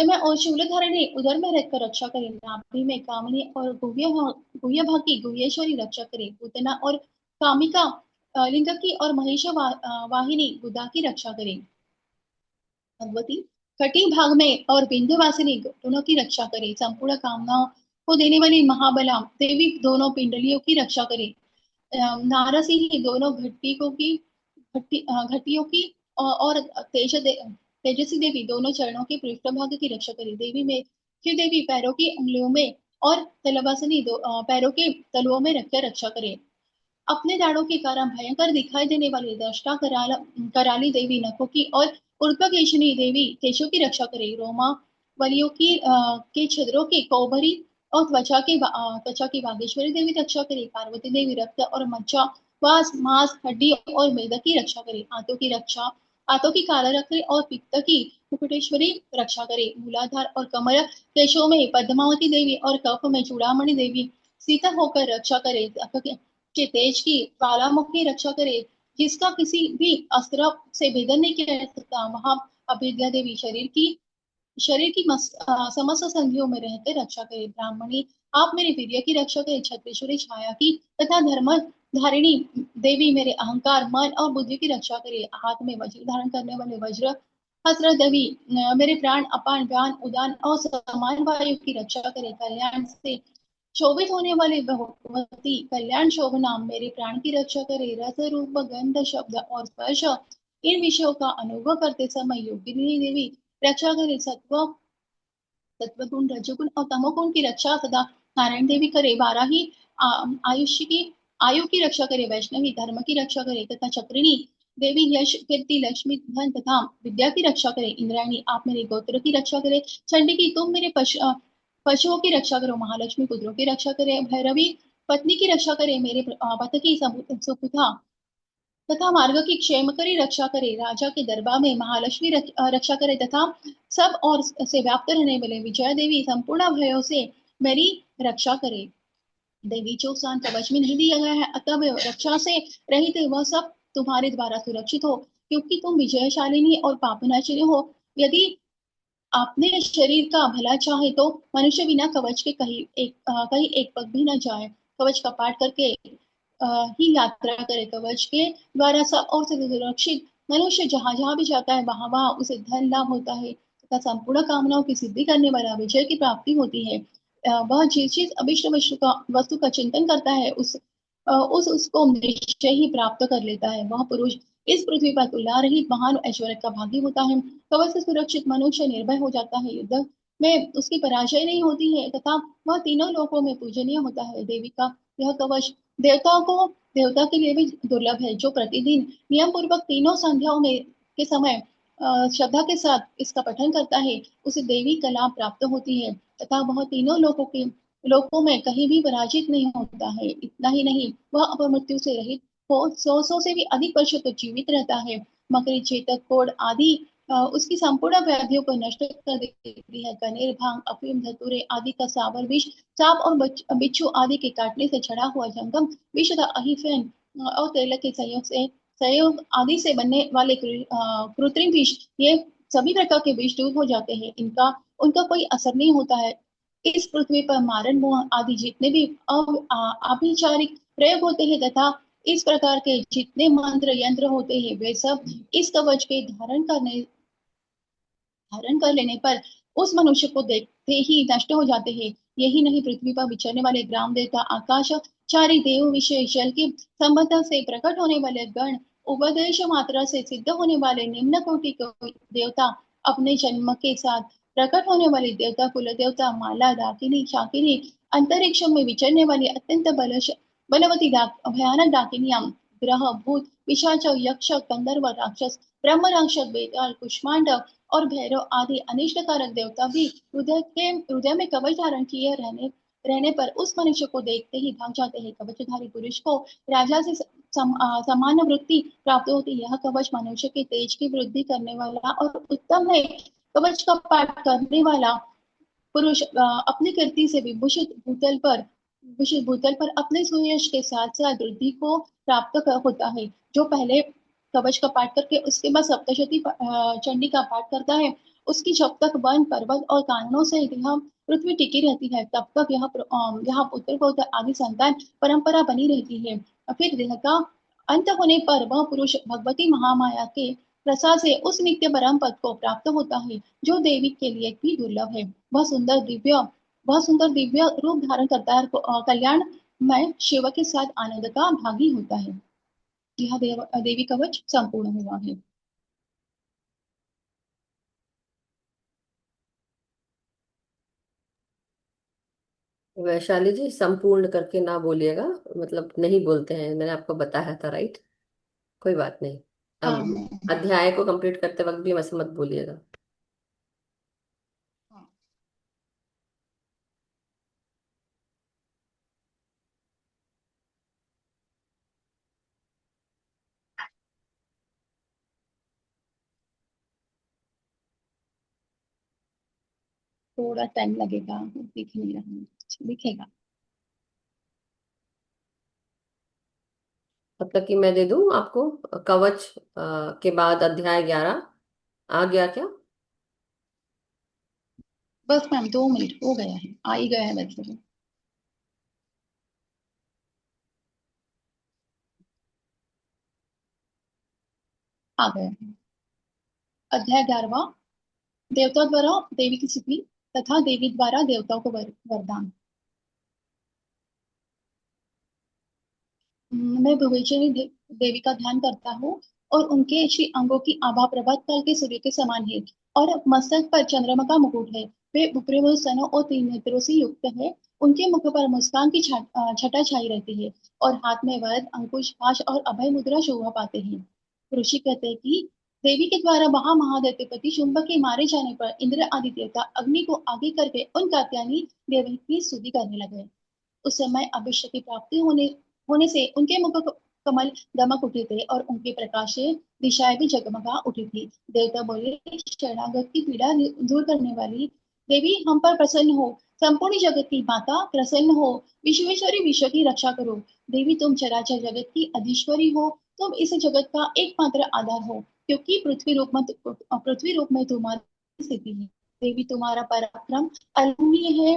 S2: में और शूलधारिणी उदर में रहकर रक्षा करी। नाभि में कामिनी और गुह्य भाग की गुह्येश्वरी रक्षा करे। पूतना और कामिका लिंग की और वाहिनी गुदा की रक्षा करे। भगवती कटी भाग में और बिंदुवासिनी दोनों की रक्षा करे। संपूर्ण कामनाओं को देने वाली महाबला देवी दोनों पिंडलियों की रक्षा करे। नारसिंह दोनों घटियों की और तेजस्वी देवी दोनों चरणों के पृष्ठभाग की रक्षा करी। देवी में शिव देवी पैरों की उंगलियों में और तलवासिनी पैरों के तलुओं में रखकर रक्षा करे। अपने दाढ़ों के कारण भयंकर दिखाई देने वाली कराली देवी नखों की और ऊर्ध्वकेशिनी देवी केशों की रक्षा करे। रोमा वलियों के छिद्रों की कौभरी और त्वचा की बागेश्वरी देवी रक्षा करे। पार्वती देवी रक्त और मज्जा, वास, मांस, हड्डी और मेद की रक्षा करे। आंतों की काला रखे और पित्त की मुकुटेश्वरी रक्षा करे। मूलाधार और कमर केशों में पद्मावती देवी और कफ में चूड़ामणि देवी सीता होकर रक्षा करे। के तेज की ज्वालामुखी रक्षा करे। जिसका किसी भी अस्त्र से भेदन नहीं किया जा सकता, वहां अभेद्या देवी समस्त संधियों में रहकर रक्षा करे। ब्राह्मणी, आप मेरे वीर्य की रक्षा करे। छत्रेश्वरी छाया की तथा धर्म धारिणी देवी मेरे अहंकार, मन और बुद्धि की रक्षा करे। हाथ में वज्र धारण करने वाले वज्र हस्त्र देवी मेरे प्राण, अपान, व्यान, उदान और समान वायु की रक्षा करे। कल्याण से शोभित होने वाले भगवती कल्याण शोभ नाम मेरे प्राण की रक्षा करे। रस, रूप, गंध, शब्द और स्पर्श इन विषयों का अनुभव करते समय योगिनी देवी रक्षा करे। सत्वगुण, रजोगुण और तमोगुण की रक्षा सदा नारायण देवी करे। वाराही आयुष्य की आयु की रक्षा करे। वैष्णवी धर्म की रक्षा करे तथा चक्रिणी देवी यश, कीर्ति, लक्ष्मी, धन तथा विद्या की रक्षा करे। इंद्रायणी, आप मेरे गोत्र की रक्षा करे। चंडिकी, तुम मेरे पशुओं की रक्षा करो। महालक्ष्मी, पुत्रों की रक्षा करे। भैरवी, पत्नी की रक्षा करे। मेरे पति की सुपुथा तथा मार्ग की क्षेमकरी रक्षा करे। राजा के दरबार में महालक्ष्मी रक्षा करे तथा सब और से व्याप्त रहने वाले विजया देवी संपूर्ण भयों से मेरी रक्षा करे। देवी जो स्थान कवच में नहीं दिया गया है, अतः वह रक्षा से रहित है, वह सब तुम्हारे द्वारा सुरक्षित हो, क्योंकि तुम विजयशालिनी और पापनाशिनी हो। यदि अपने शरीर का भला चाहे तो मनुष्य बिना कवच के कहीं एक पग भी न जाए। कवच का पाठ करके ही यात्रा करे। कवच के द्वारा सब और से सुरक्षित मनुष्य जहां जहां भी जाता है, वहां वहां उसे धन लाभ होता है तथा संपूर्ण कामनाओं की सिद्धि करने वाला विजय की प्राप्ति होती है। वह जिस चीज अभिष्ट वस्तु का चिंतन करता है उसको निश्चय ही प्राप्त कर लेता है। वह पुरुष इस पृथ्वी पर तुला रहित महान ऐश्वर्य का भागी होता है। कवच से सुरक्षित मनुष्य निर्भय हो जाता है। युद्ध में उसकी पराजय नहीं होती है तथा वह तीनों लोकों में पूजनीय होता है। देवी का यह कवच देवता के लिए भी दुर्लभ है। जो प्रतिदिन नियम पूर्वक तीनों संध्याओं में के समय श्रद्धा के साथ इसका पठन करता है उसे देवी कला प्राप्त होती है तथा वह तीनों लोकों में कहीं भी पराजित नहीं होता है। इतना ही नहीं, वह अपमृत्यु से रहित हो 100 से भी अधिक वर्षों तक जीवित रहता है। मकड़ी, चेतक, कोढ़ आदि उसकी संपूर्ण व्याधियों को नष्ट कर देती है। कनेर, भांग, अफीम, धतूरे आदि का सावर विष, सांप और बिच्छू आदि के काटने से छड़ा हुआ जंगम विष तथा अहिफेन और तेलक के संयोग आदि से बनने वाले कृत्रिम विष, ये सभी प्रकार के विष दूर हो जाते हैं। इनका उनका कोई असर नहीं होता है। इस पृथ्वी पर मारण, मोह आदि जितने भी आभिचारिक प्रयोग होते हैं तथा इस प्रकार के जितने मंत्र यंत्र होते हैं वे सब इस कवच के धारण कर लेने पर उस मनुष्य को देखते ही नष्ट हो जाते हैं। यही नहीं, पृथ्वी पर विचरने वाले ग्राम देवता, आकाशचारी देव, विशेष जल की संबंध से प्रकट होने वाले गण, उपदेश मात्रा से सिद्ध होने वाले निम्न कोटि के देवता, अपने जन्म के साथ प्रकट होने वाली देवता, कुल देवता, माला, डाकिनी, शाकिनी, अंतरिक्ष में विचरने वाली अत्यंत बलवती भयानक डाकिनियां, ग्रह, भूत, पिशाच, यक्ष, गंधर्व, राक्षस, ब्रह्म राक्षस, बेताल, कुष्मांड और भैरव आदि अनिष्टकारक देवता भी हृदय में कवच धारण किए रहने पर उस मनुष्य को देखते ही भाग जाते हैं। कवचधारी पुरुष को राजा से समान वृत्ति प्राप्त होती है। यह कवच मनुष्य के तेज की वृद्धि करने वाला और उत्तम है। कवच का पाठ करने वाला पुरुष अपनी कीर्ति से विभूषित भूतल पर अपने सुयश के साथ साथ वृद्धि को होता है। जो पहले कवच का पाठ करके उसके बाद सप्तशती चंडी का पाठ करता है, उसकी जब तक वन, पर्वत और काननों से यह पृथ्वी टिकी रहती है तब तक यह पुत्र पौत्र आदि संतान परंपरा बनी रहती है। फिर देह का अंत होने पर वह पुरुष भगवती महामाया के प्रसाद से उस नित्य परम पद को प्राप्त होता है जो देवी के लिए भी दुर्लभ है। वह सुंदर दिव्य रूप धारण करता है और कल्याण में शिव के साथ आनंद का भागी होता है। यह देवी कवच संपूर्ण हुआ है।
S1: वैशाली जी, संपूर्ण करके ना बोलिएगा, मतलब नहीं बोलते हैं, मैंने आपको बताया था, राइट? कोई बात नहीं।
S2: हाँ
S1: अब
S2: हाँ
S1: अध्याय को कंप्लीट करते वक्त भी वैसे मत बोलिएगा।
S2: हाँ। थोड़ा टाइम लगेगा, दिख नहीं रहा, दिखेगा।
S1: तब तक कि मैं दे दूं आपको कवच के बाद अध्याय 11 आ गया क्या?
S2: बस मैम 2 मिनट हो गया है, आ ही गया है वैसे तो। आ गया है। अध्याय 11वां। देवता द्वारा देवी की स्तुति तथा देवी द्वारा देवताओं को वरदान। मैं भुवनेश्वरी देवी का ध्यान करता हूँ और उनके श्री अंगों की आभा प्रभात काल के सूर्य के समान है और मस्तक पर चंद्रमा का मुकुट है। वे उपरे स्तनों और 3 नेत्रों से युक्त है। उनके मुख पर मुस्कान की छटा छाई रहती है और हाथ में वरद, अंकुश, पाश और अभय मुद्रा शोभा पाते हैं। ऋषि कहते हैं कि देवी के द्वारा महामहादैत्यपति शुंभ के मारे जाने पर इंद्र आदि देवता अग्नि को आगे करके उन कात्यायनी देवी की स्तुति करने लगे। उस समय अभिषेक की प्राप्ति होने से उनके मुख कमल दमक उठे थे और उनके प्रकाश से दिशाएं भी जगमगा उठी थी। देवता बोले, शरणागत की पीड़ा दूर करने वाली देवी हम पर प्रसन्न हो। संपूर्ण जगत की माता प्रसन्न हो। विश्वेश्वरी, विश्व की रक्षा करो। देवी तुम चराचर जगत की अधीश्वरी हो। तुम इस जगत का एकमात्र आधार हो क्योंकि पृथ्वी रूप में तुम्हारी स्थिति है। देवी तुम्हारा पराक्रम अल्पनीय है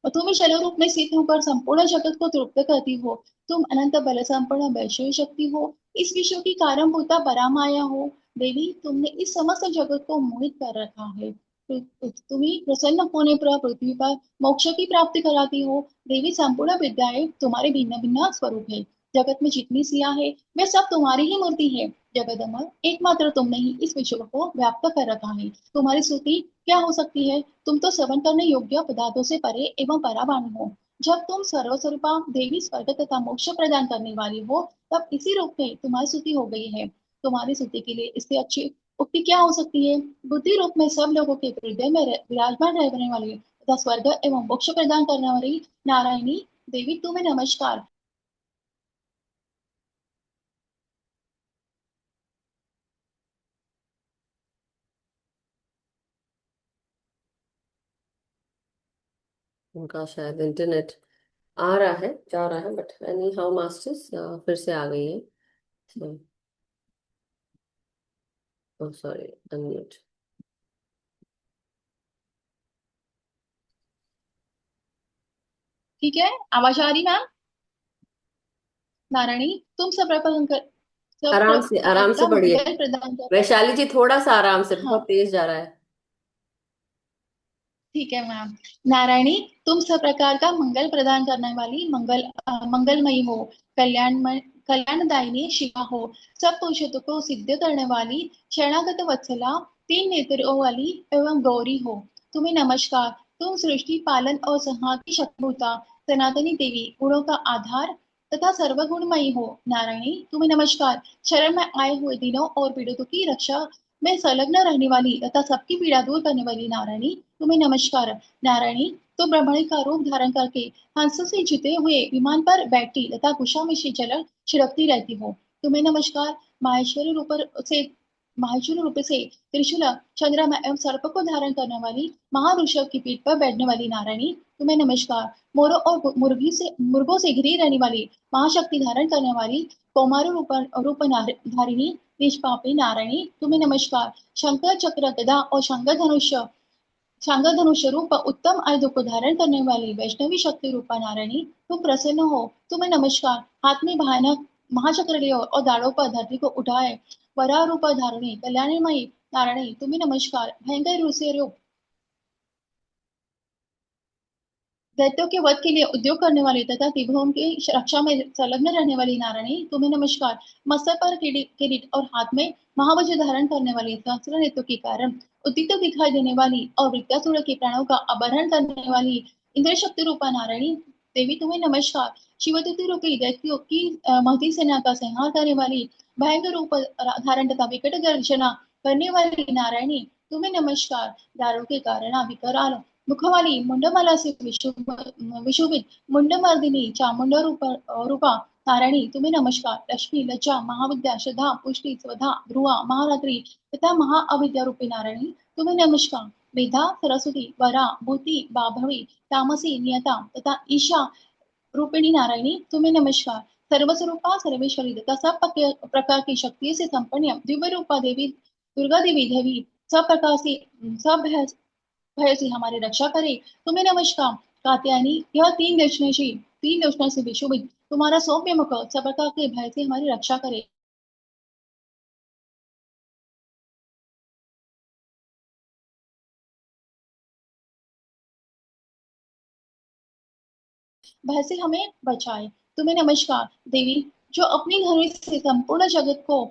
S2: और तुम ही शैल रूप में स्थित होकर संपूर्ण जगत को तृप्त करती हो। तुम अनंत बल संपन्न वैश्वी शक्ति हो। इस विश्व की कारणभूता परामाया हो। देवी तुमने इस समस्त जगत को मोहित कर रखा है। तुम्ही प्रसन्न होने पर पृथ्वी पर मोक्ष की प्राप्ति कराती हो। देवी, संपूर्ण विद्याएं तुम्हारे भिन्न भिन्न स्वरूप है। जगत में जितनी सिया है वे सब तुम्हारी ही मूर्ति है। जगदम्ब, एकमात्र तुमने ही इस विश्व को व्याप्त कर रखा है। तुम्हारी स्तुति क्या हो सकती है? तुम तो श्रवण करने योग्य पदार्थों से परे एवं परावाणी हो। जब तुम सर्वस्वरूपा देवी, स्वर्ग तथा मोक्ष प्रदान करने वाली हो, तब इसी रूप में तुम्हारी स्तुति हो गई है। तुम्हारी स्तुति के लिए इससे अच्छी उक्ति क्या हो सकती है? बुद्धि रूप में सब लोगों के हृदय में विराजमान रहने वाली तथा स्वर्ग एवं मोक्ष प्रदान करने वाली नारायणी देवी, तुम्हें नमस्कार।
S1: उनका शायद इंटरनेट आ रहा है जा रहा है, बट एनी हाउ मास्टर्स फिर से आ गई है। Sorry, unmute.
S2: ठीक है, आवाज आ रही मैम? नारायणी, तुम सब सब
S1: आराम
S2: प्रकार
S1: से
S2: का
S1: पढ़िए।
S2: मंगल प्रदान कर।
S1: वैशाली जी, थोड़ा सा आराम से, बहुत
S2: हाँ,
S1: तेज जा रहा है।
S2: ठीक है मैम। नारायणी, तुम सब प्रकार का मंगल प्रदान करने वाली मंगलमयी हो। कल्याणमय कल्याणदायिनी शिवा हो। सब पुरुषों को सिद्ध करने वाली शरणागत वत्सला, तीन नेत्रों वाली एवं गौरी हो। तुम्हें नमस्कार। तुम सृष्टि पालन और संहार की शक्तिभूता सनातनी देवी, गुणों का आधार तथा सर्वगुणमयी हो। नारायणी, तुम्हें नमस्कार। शरण में आए हुए दिनों और पीड़ितों की रक्षा में संलग्न रहने वाली तथा सबकी पीड़ा दूर करने वाली नारायणी, तुम्हें नमस्कार। नारायणी, तो ब्राह्मणी का रूप धारण करके हंस से जुते हुए विमान पर बैठी तथा कुशा में से जल छिड़कती रहती हो। तुम्हें नमस्कार। माहेश्वरी रूप से माहेश्वरी रूप से त्रिशूल, चंद्रमा एवं सर्प को धारण करने वाली महाऋषभ की पीठ पर बैठने वाली नारायणी, तुम्हें नमस्कार। मोरों और मुर्गों से घिरी रहने वाली महाशक्ति धारण करने वाली कौमार धारिणी निष्पापी नारायणी, तुम्हें नमस्कार। शंकर चक्र गदा और शंकर धनुष्य रूप उत्तम आयुधों को धारण करने वाली वैष्णवी शक्ति रूपा नारायणी, तुम प्रसन्न हो। तुम्हें नमस्कार। हाथ में भयानक महाचक्र लिए और दाढ़ों पर धरती को उठाए वराह रूप धारणी कल्याणमयी नारायणी, तुम्हें नमस्कार। भयंकर रूप से रूप दैत्यों के वध के लिए उद्योग करने वाली तथा त्रिभुवन की रक्षा में संलग्न रहने वाली नारायणी, तुम्हें नमस्कार। मस्तक पर किरीट और हाथ में महावज्र धारण करने वाली सहस्त्र नेत्रों के कारण उद्दीत दिखाई देने वाली और वृत्तासुर के प्राणों का अपहरण करने वाली इंद्र शक्ति रूपा नारायणी देवी, तुम्हें नमस्कार। शिवदूती रूपी दैत्यों की महती सेना का संहार करने वाली भयंकर रूप धारण तथा विकट गर्जना करने वाली नारायणी, तुम्हें नमस्कार। दारों के कारण विकराल मुखवाली मुंडमाला से विशोभित मुंडमर्दिनी चामुंड रूपा नारायणी, तुम्हें नमस्कार। लक्ष्मी, लज्जा, महाविद्या, श्रद्धा, पुष्टि, स्वधा, ध्रुवा, महारात्रि तथा महाअविद्या रूपी नारायणी, तुम्हें नमस्कार। मेधा, सरस्वती, वरा, भूति, बाभवी, तामसी, नियता तथा ईशा रूपिणी नारायणी, तुम्हें नमस्कार। सर्वस्वरूपा सर्वेश्वरी तथा सब प्रकार की शक्तियों से संपन्न दिव्य रूपा देवी, दुर्गा देवी देवी, सब प्रकार से सब भय से हमारी रक्षा करे, तुम्हें नमस्कार। कात्यायनी, यह तीन दर्शनों से विशोभित तुम्हारा सौम्य मुख सब प्रकार के भय से हमारी रक्षा करे। भय से हमें बचाए, तुम्हें नमस्कार। देवी, जो अपनी धनुष से संपूर्ण जगत को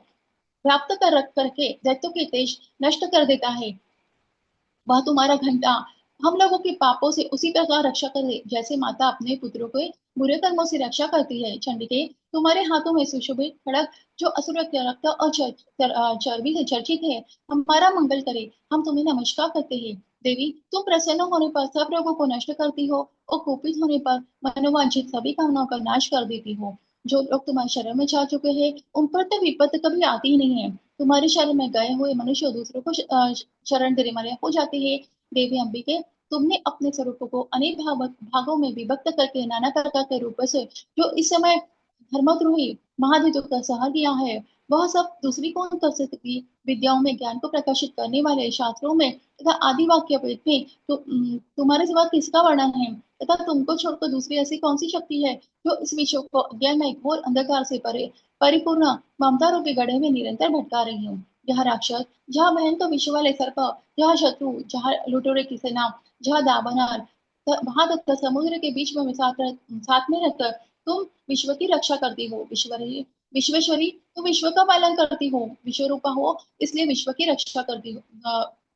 S2: व्याप्त कर रख करके दैत्यों के तेज नष्ट कर देता है, वह तुम्हारा घंटा हम लोगों के पापों से उसी प्रकार रक्षा करे जैसे माता अपने पुत्रों को बुरे कर्मों से रक्षा करती है। चंडिके, तुम्हारे हाथों में सुशोभित खड़ग जो असुर के रक्त और चर्बी से चर्चित है, हमारा मंगल करे, हम तुम्हें नमस्कार करते हैं। देवी, तुम प्रसन्न होने पर सब रोगों को नष्ट करती हो और कुपित होने पर मनोवांछित सभी कामनाओं का नाश कर देती हो। जो लोग तुम्हारे शरण में जा चुके हैं उन पर तो विपत्ति कभी आती ही नहीं है। तुम्हारे शरण में गए हुए मनुष्य दूसरों को शरण देने वाले हो जाते हैं। देवी अंबिके, तुमने अपने स्वरूप को अनेक भागों में विभक्त करके नाना प्रकार के रूप से जो इस समय धर्मद्रोही महादितों का सहार किया है, वह सब दूसरी कौन कर सकती? विद्याओं में ज्ञान को प्रकाशित करने वाले शास्त्रों में तथा आदि वाक्य वेद में तुम्हारे सिवा किसका वर्णन है? तथा तुमको छोड़कर दूसरी ऐसी कौन सी शक्ति है जो इस विश्व को अज्ञान में घोर अंधकार से परिपूर्ण ममता रूपी गड्ढे में निरंतर भटका रही हो? जहाँ राक्षस, जहाँ बहन तो विश्व वाले सर्प, जहाँ शत्रु, जहाँ लुटेरे की सेना, जहाँ दावानल, वहां तक समुद्र के बीच में साथ में रहकर तुम विश्व की रक्षा करती हो। विश्वेश्वरी, तुम विश्व का पालन करती हो। विश्व रूपा हो इसलिए विश्व की रक्षा करती हो।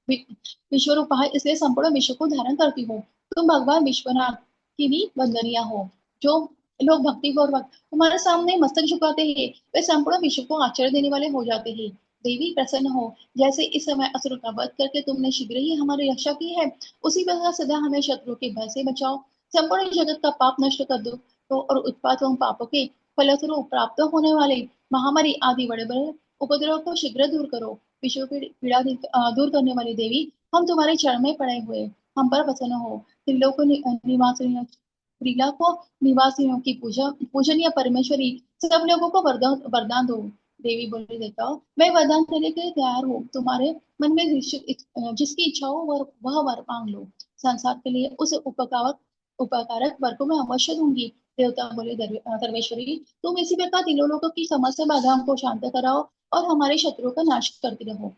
S2: वि- विश्व रूपा है इसलिए संपूर्ण विश्व को धारण करती हो। तुम भगवान विश्वनाथ की भी वंदनिया हो। जो लोग भक्ति पूर्वक तुम्हारे सामने मस्तक झुकाते हैं वे संपूर्ण विश्व को आश्चर्य देने वाले हो जाते हैं। देवी प्रसन्न हो। जैसे इस समय असुर का वध करके तुमने शीघ्र ही हमारी रक्षा की है, उसी प्रकार सदा हमें शत्रु के भय से बचाओ। संपूर्ण जगत का पाप नष्ट कर दो और उत्पात एवं पापों के फलस्वरूप प्राप्त होने वाले महामारी आदि बड़े बड़े उपद्रव को शीघ्र दूर करो। विश्व की पीड़ा दूर करने वाली देवी, हम तुम्हारे चरण में पड़े हुए, हम पर प्रसन्न हो। त्रिलोक निवासिनी, त्रिलोक निवासियों की पूजनीय परमेश्वरी, सब लोगों को वरदान वरदान दो। देवी बोली, देता हूँ मैं वरदान देने के लिए तैयार हूँ। तुम्हारे मन में जिसकी इच्छा हो वह वर मांग लो। संसार के लिए उस उपकारक उपकारक वर को मैं अवश्य दूंगी। देवता बोले, सर्वेश्वरी तुम इसी प्रकार तीनों लोगों की समस्त बाधाओं को शांत कराओ और हमारे शत्रुओं का नाश करती रहो।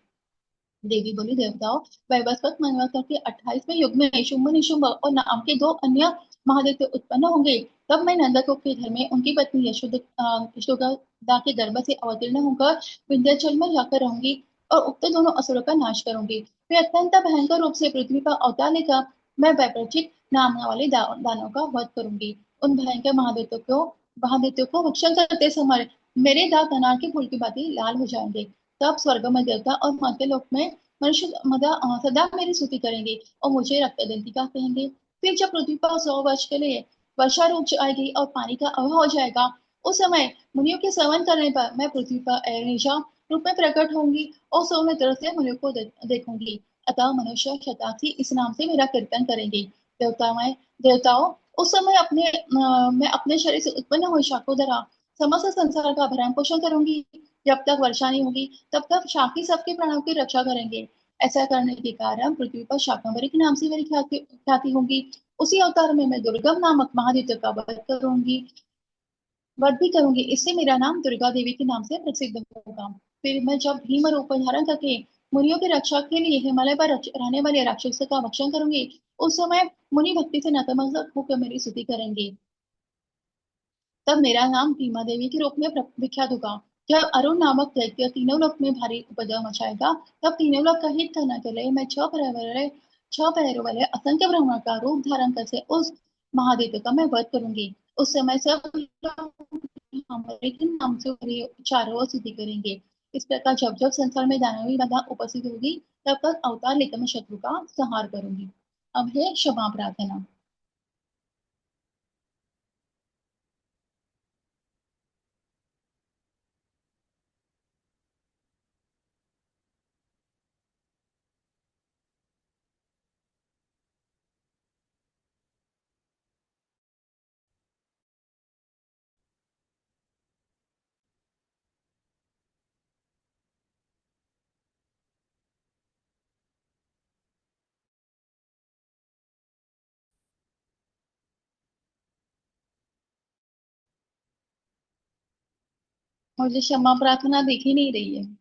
S2: देवी बोली, देवताओं वैवस्वत मनवंतर के 28वें युग में शुंभ निशुंभ और नाम के दो अन्य महादेव उत्पन्न होंगे। तब मैं नंदकोप के घर में उनकी पत्नी यशोदा के गर्भ से अवतीर्ण होकर विंध्याचल में जाकर रहूंगी और उक्त दोनों असुरों का नाश करूंगी। फिर अत्यंत भयंकर रूप से पृथ्वी पर अवतार लेकर मैं वैपरीचित नाम वाले दानव का वध करूंगी। उन भयंकर महादेवों को भक्षण करते समय मेरे दांत अनार के फूल की भांति लाल हो जाएंगे। तब स्वर्ग में देवता और मर्त्य लोक में मनुष्य सदा मेरी स्तुति करेंगे और मुझे रक्तदंतिका कहेंगे। फिर जब पृथ्वी पर 100 वर्ष के लिए वर्षा रुक जाएगी और पानी का अभाव हो जाएगा, उस समय मुनियों के सेवन करने पर मैं पृथ्वी पर अहिर्निशा रूप में प्रकट होंगी और सौम्य से मुनियों को देखूंगी। अतः मनुष्य शताक्षी इस नाम से मेरा कीर्तन करेंगे। देवताओं उस समय मैं अपने शरीर से उत्पन्न हुई शाकोदरा समस्त संसार का भरण पोषण करूंगी। जब तक वर्षा नहीं होगी तब तक शाकी सबके प्राणों की रक्षा करेंगे। ऐसा करने के कारण पृथ्वी पर शाकंभरी के नाम से मेरी ख्याति ख्याति होगी। उसी अवतार में मैं दुर्गम नामक महादित्य का वध भी करूंगी। इससे मेरा नाम दुर्गा देवी के नाम से प्रसिद्ध होगा। फिर मैं जब भीम रूप धारण करके मुनियों की रक्षा के लिए हिमालय पर रहने वाले राक्षसों का भक्षण करूंगी, उस समय मुनि भक्ति से नतमस्तक होकर मेरी स्तुति करेंगे। तब मेरा नाम भीमा देवी के रूप में विख्यात होगा। जब अरुण नामक दैत्य तीनों लोक में भारी उपद्रव मचाएगा, तब तीनों लोग का हित करने के लिए मैं 6 पैरों वाले असंख्य ब्रह्मा का रूप धारण करके उस महादेव का मैं वध करूंगी। उस समय सब लोग हमारे के नाम से मेरी चारों ओर स्तुति करेंगे। इस प्रकार जब जब संसार में दानवी बाधा उपस्थित होगी, तब तक अवतार लेकर मैं शत्रु का संहार करूंगी। अब है क्षमा प्रार्थना। मुझे क्षमा प्रार्थना दिख ही नहीं रही है।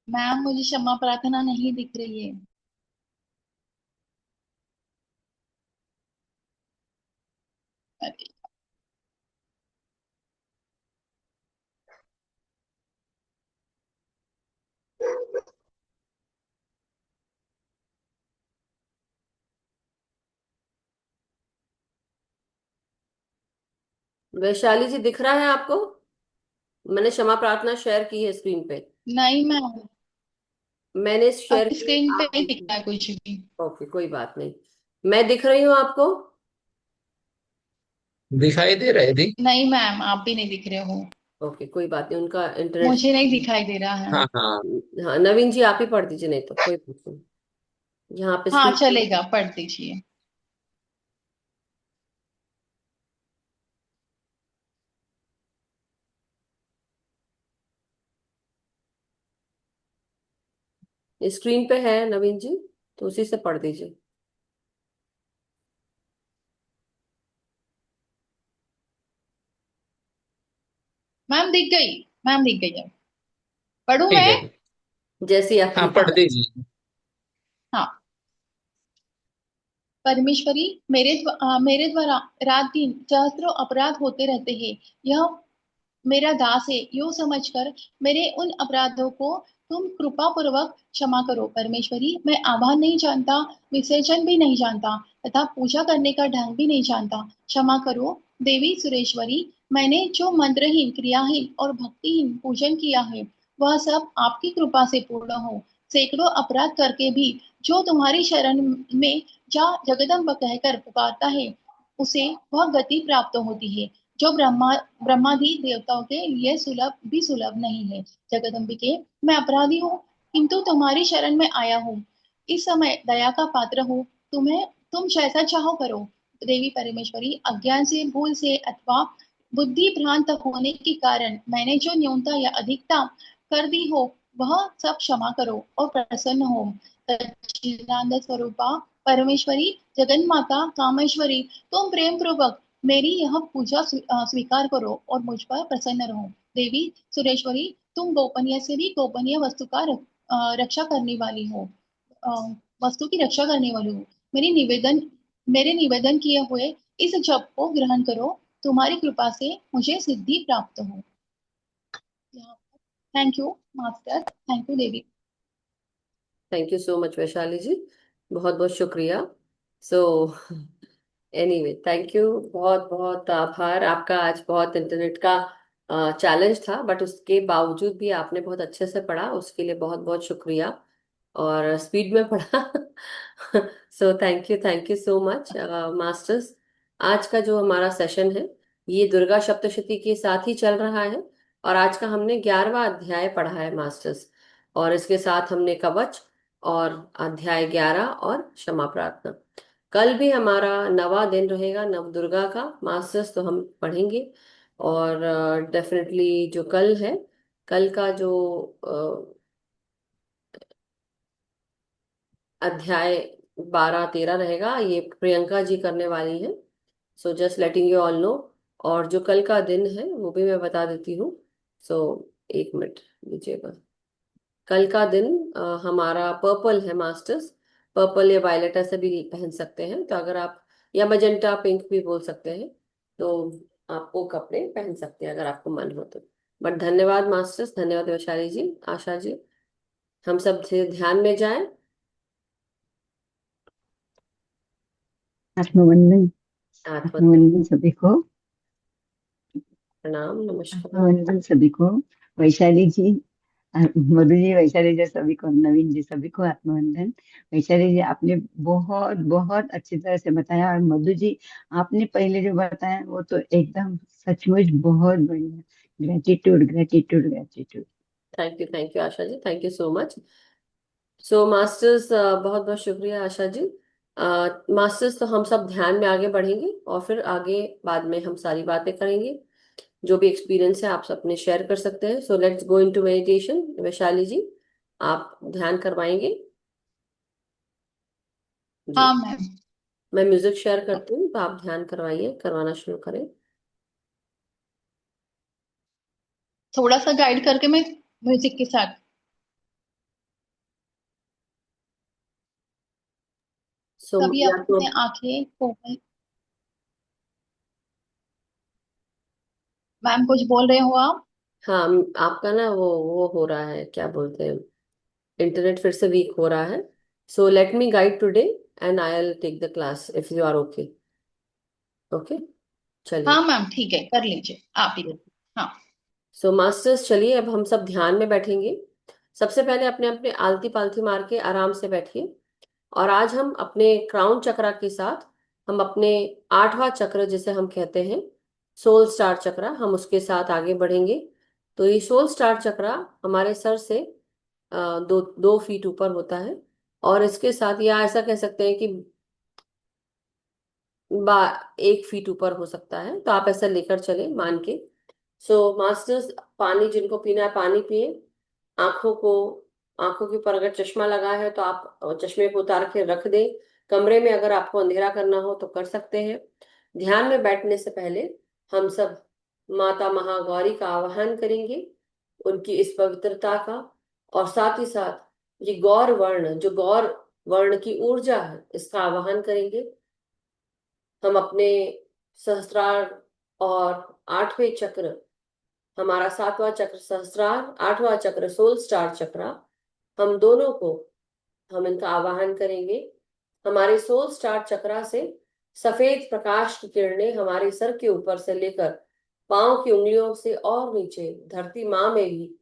S2: मैम मुझे क्षमा प्रार्थना नहीं दिख रही है। अरे,
S1: वैशाली जी दिख रहा है आपको? मैंने क्षमा प्रार्थना शेयर की है स्क्रीन पे।
S2: नहीं मैम,
S1: मैंने शेयर
S2: अभी
S1: की है,
S2: स्क्रीन पे
S1: आप
S2: नहीं दिख
S1: देखिए।
S2: रहा है कुछ भी।
S1: ओके, कोई बात नहीं। मैं दिख रही हूँ आपको?
S3: दिखाई दे रही थी।
S2: नहीं मैम, आप भी नहीं दिख रहे हो।
S1: ओके, कोई बात नहीं, उनका इंटरनेट।
S2: मुझे नहीं दिखाई दे रहा है।
S3: हाँ हाँ।
S1: हाँ, नवीन जी आप ही पढ़ दीजिए, नहीं तो कोई बात नहीं। यहाँ पे
S2: हाँ
S1: स्क्रीन।
S2: चलेगा, पढ़ दीजिए।
S1: स्क्रीन पे है नवीन जी, तो उसी से पढ़ दीजिए।
S2: मैम दिख गई। मैम दिख गई है। पढ़ूं
S3: ठीक
S2: मैं?
S3: है।
S1: जैसी आपकी
S3: हाँ,
S1: इच्छा।
S3: पढ़ दीजिए।
S2: हाँ। परमेश्वरी, मेरे द्वारा रात दिन सहस्त्रों अपराध होते रहते हैं। यह मेरा दास है, यूं समझकर मेरे उन अपराधों को तुम कृपा पूर्वक क्षमा करो। परमेश्वरी, मैं आभार नहीं जानता, विसर्जन भी नहीं जानता, तथा पूजा करने का ढंग भी नहीं जानता। क्षमा करो देवी सुरेश्वरी। मैंने जो मंत्रहीन, क्रियाहीन और भक्तिहीन पूजन किया है, वह सब आपकी कृपा से पूर्ण हो। सैकड़ों अपराध करके भी जो तुम्हारी शरण में जा जगदम्ब कहकर पुकारता है, उसे वह गति प्राप्त होती है जो ब्रह्मादि देवताओं के लिए सुलभ भी सुलभ नहीं है। जगदम्बिके, मैं अपराधी हूँ, किंतु तुम्हारी शरण में आया हूँ। इस समय दया का पात्र हूँ। तुम जैसा चाहो करो। देवी परमेश्वरी, अज्ञान से, भूल से अथवा बुद्धि भ्रांत होने के कारण मैंने जो न्यूनता या अधिकता कर दी हो, वह सब क्षमा करो और प्रसन्न हो। सच्चिदानंद स्वरूपा परमेश्वरी, जगन माता कामेश्वरी, तुम प्रेम पूर्वक मेरी यह पूजा स्वीकार करो और मुझ पर प्रसन्न रहो। देवी सुरेश्वरी, तुम गोपनीय से भी गोपनीय वस्तु का रक्षा करने वाली हो। अ, वस्तु की रक्षा करने वाली हो। मेरे निवेदन किए हुए इस जप को ग्रहण करो। तुम्हारी कृपा से मुझे सिद्धि प्राप्त हो। Thank you master, thank you Devi.
S1: Thank you so much Vaishali ji, बहुत बहुत शुक्रिया। सो एनीवे, थैंक यू, बहुत बहुत आभार आपका। आज बहुत इंटरनेट का चैलेंज था, बट उसके बावजूद भी आपने बहुत अच्छे से पढ़ा, उसके लिए बहुत बहुत शुक्रिया। और स्पीड में पढ़ा। सो thank you so much masters. आज का जो हमारा सेशन है, ये दुर्गा सप्तशती के साथ ही चल रहा है। और आज का हमने 11वां अध्याय पढ़ा है मास्टर्स। और इसके साथ हमने कवच और अध्याय 11 और क्षमा प्रार्थना। कल भी हमारा नवा दिन रहेगा नव दुर्गा का मास्टर्स, तो हम पढ़ेंगे। और डेफिनेटली जो कल है, कल का जो अध्याय 12 13 रहेगा, ये प्रियंका जी करने वाली हैं। So just letting you all know. और जो कल का दिन है वो भी मैं बता देती हूँ। सो एक मिनट दीजिएगा। कल का दिन हमारा पर्पल है मास्टर्स। पर्पल या वायलेट ऐसे भी पहन सकते हैं, तो अगर आप, या मजेंटा पिंक भी बोल सकते हैं। तो आप वो कपड़े पहन सकते हैं अगर आपको मन हो तो। बट धन्यवाद मास्टर्स, धन्यवाद वैशाली जी, आशा जी। हम सब से ध्यान में जाएं।
S4: आत्मवंदन।
S1: आत्मन
S4: आत्मवंदन सभी को।
S1: प्रणाम, नमस्कार।
S4: आत्मवंदन सभी को। वैशाली जी, मधु जी, वैशाली जी सभी को, नवीन जी सभी को आत्मवंदन। वैशाली जी, आपने बहुत बहुत अच्छी तरह से बताया, और मधु जी, आपने पहले जो बताया वो तो एकदम सचमुच बहुत बढ़िया। Gratitude gratitude gratitude.
S1: Thank you Asha ji, thank you so much. So masters, बहुत बहुत शुक्रिया आशा जी। मास्टर्स, तो हम सब ध्यान में आगे बढ़ेंगे और फिर आगे बाद में हम सारी बातें करेंगे। जो भी एक्सपीरियंस है आप सब अपने शेयर कर सकते हैं। So let's go into meditation. Vaishali ji, आप ध्यान करवाएंगे जी।
S2: हाँ मैम।
S1: मैं म्यूजिक शेयर करती हूँ, तो आप ध्यान करवाइए, करवाना शुरू करें।
S2: थोड़ा सा गाइड करके मैं म्यूजिक के साथ।
S1: सो
S2: तभी
S1: या तो,
S2: अपने आंखें खोल। मैम कुछ बोल रहे हो आप?
S1: हाँ, आपका ना वो हो रहा है, क्या बोलते हैं, इंटरनेट फिर से वीक हो रहा है। So let me guide today and I will take the class if you are okay. Okay,
S2: हाँ
S1: चलिए।
S2: मैम, ठीक है, कर लीजिए आप ही। हाँ।
S1: सो मास्टर्स, चलिए अब हम सब ध्यान में बैठेंगे। सबसे पहले अपने अपने आलती पालती मार के आराम से बैठिए। और आज हम अपने क्राउन चक्रा के साथ, हम अपने 8वां चक्र जिसे हम कहते हैं सोल स्टार चक्रा, हम उसके साथ आगे बढ़ेंगे। तो ये सोल स्टार चक्रा हमारे सर से 2 2 फीट ऊपर होता है। और इसके साथ, या ऐसा कह सकते हैं कि बा 1 फीट ऊपर हो सकता है, तो आप ऐसा लेकर चले मान के। सो मास्टर्स, पानी जिनको पीना है पानी पिए। आंखों को आंखों के ऊपर अगर चश्मा लगा है तो आप चश्मे को उतार के रख दें। कमरे में अगर आपको अंधेरा करना हो तो कर सकते हैं। ध्यान में बैठने से पहले हम सब माता महागौरी का आवाहन करेंगे, उनकी इस पवित्रता का, और साथ ही साथ ये गौर वर्ण, जो गौर वर्ण की ऊर्जा है, इसका आवाहन करेंगे। हम अपने सहस्त्रार और 8वें चक्र, हमारा 7वां चक्र सहस्त्रार, 8वां चक्र सोल स्टार चक्र, हम दोनों को हम इनका आवाहन करेंगे। हमारे सोल स्टार चक्रा से सफेद प्रकाश की किरणें हमारे सर के ऊपर से लेकर पांव की उंगलियों से और नीचे धरती माँ में भी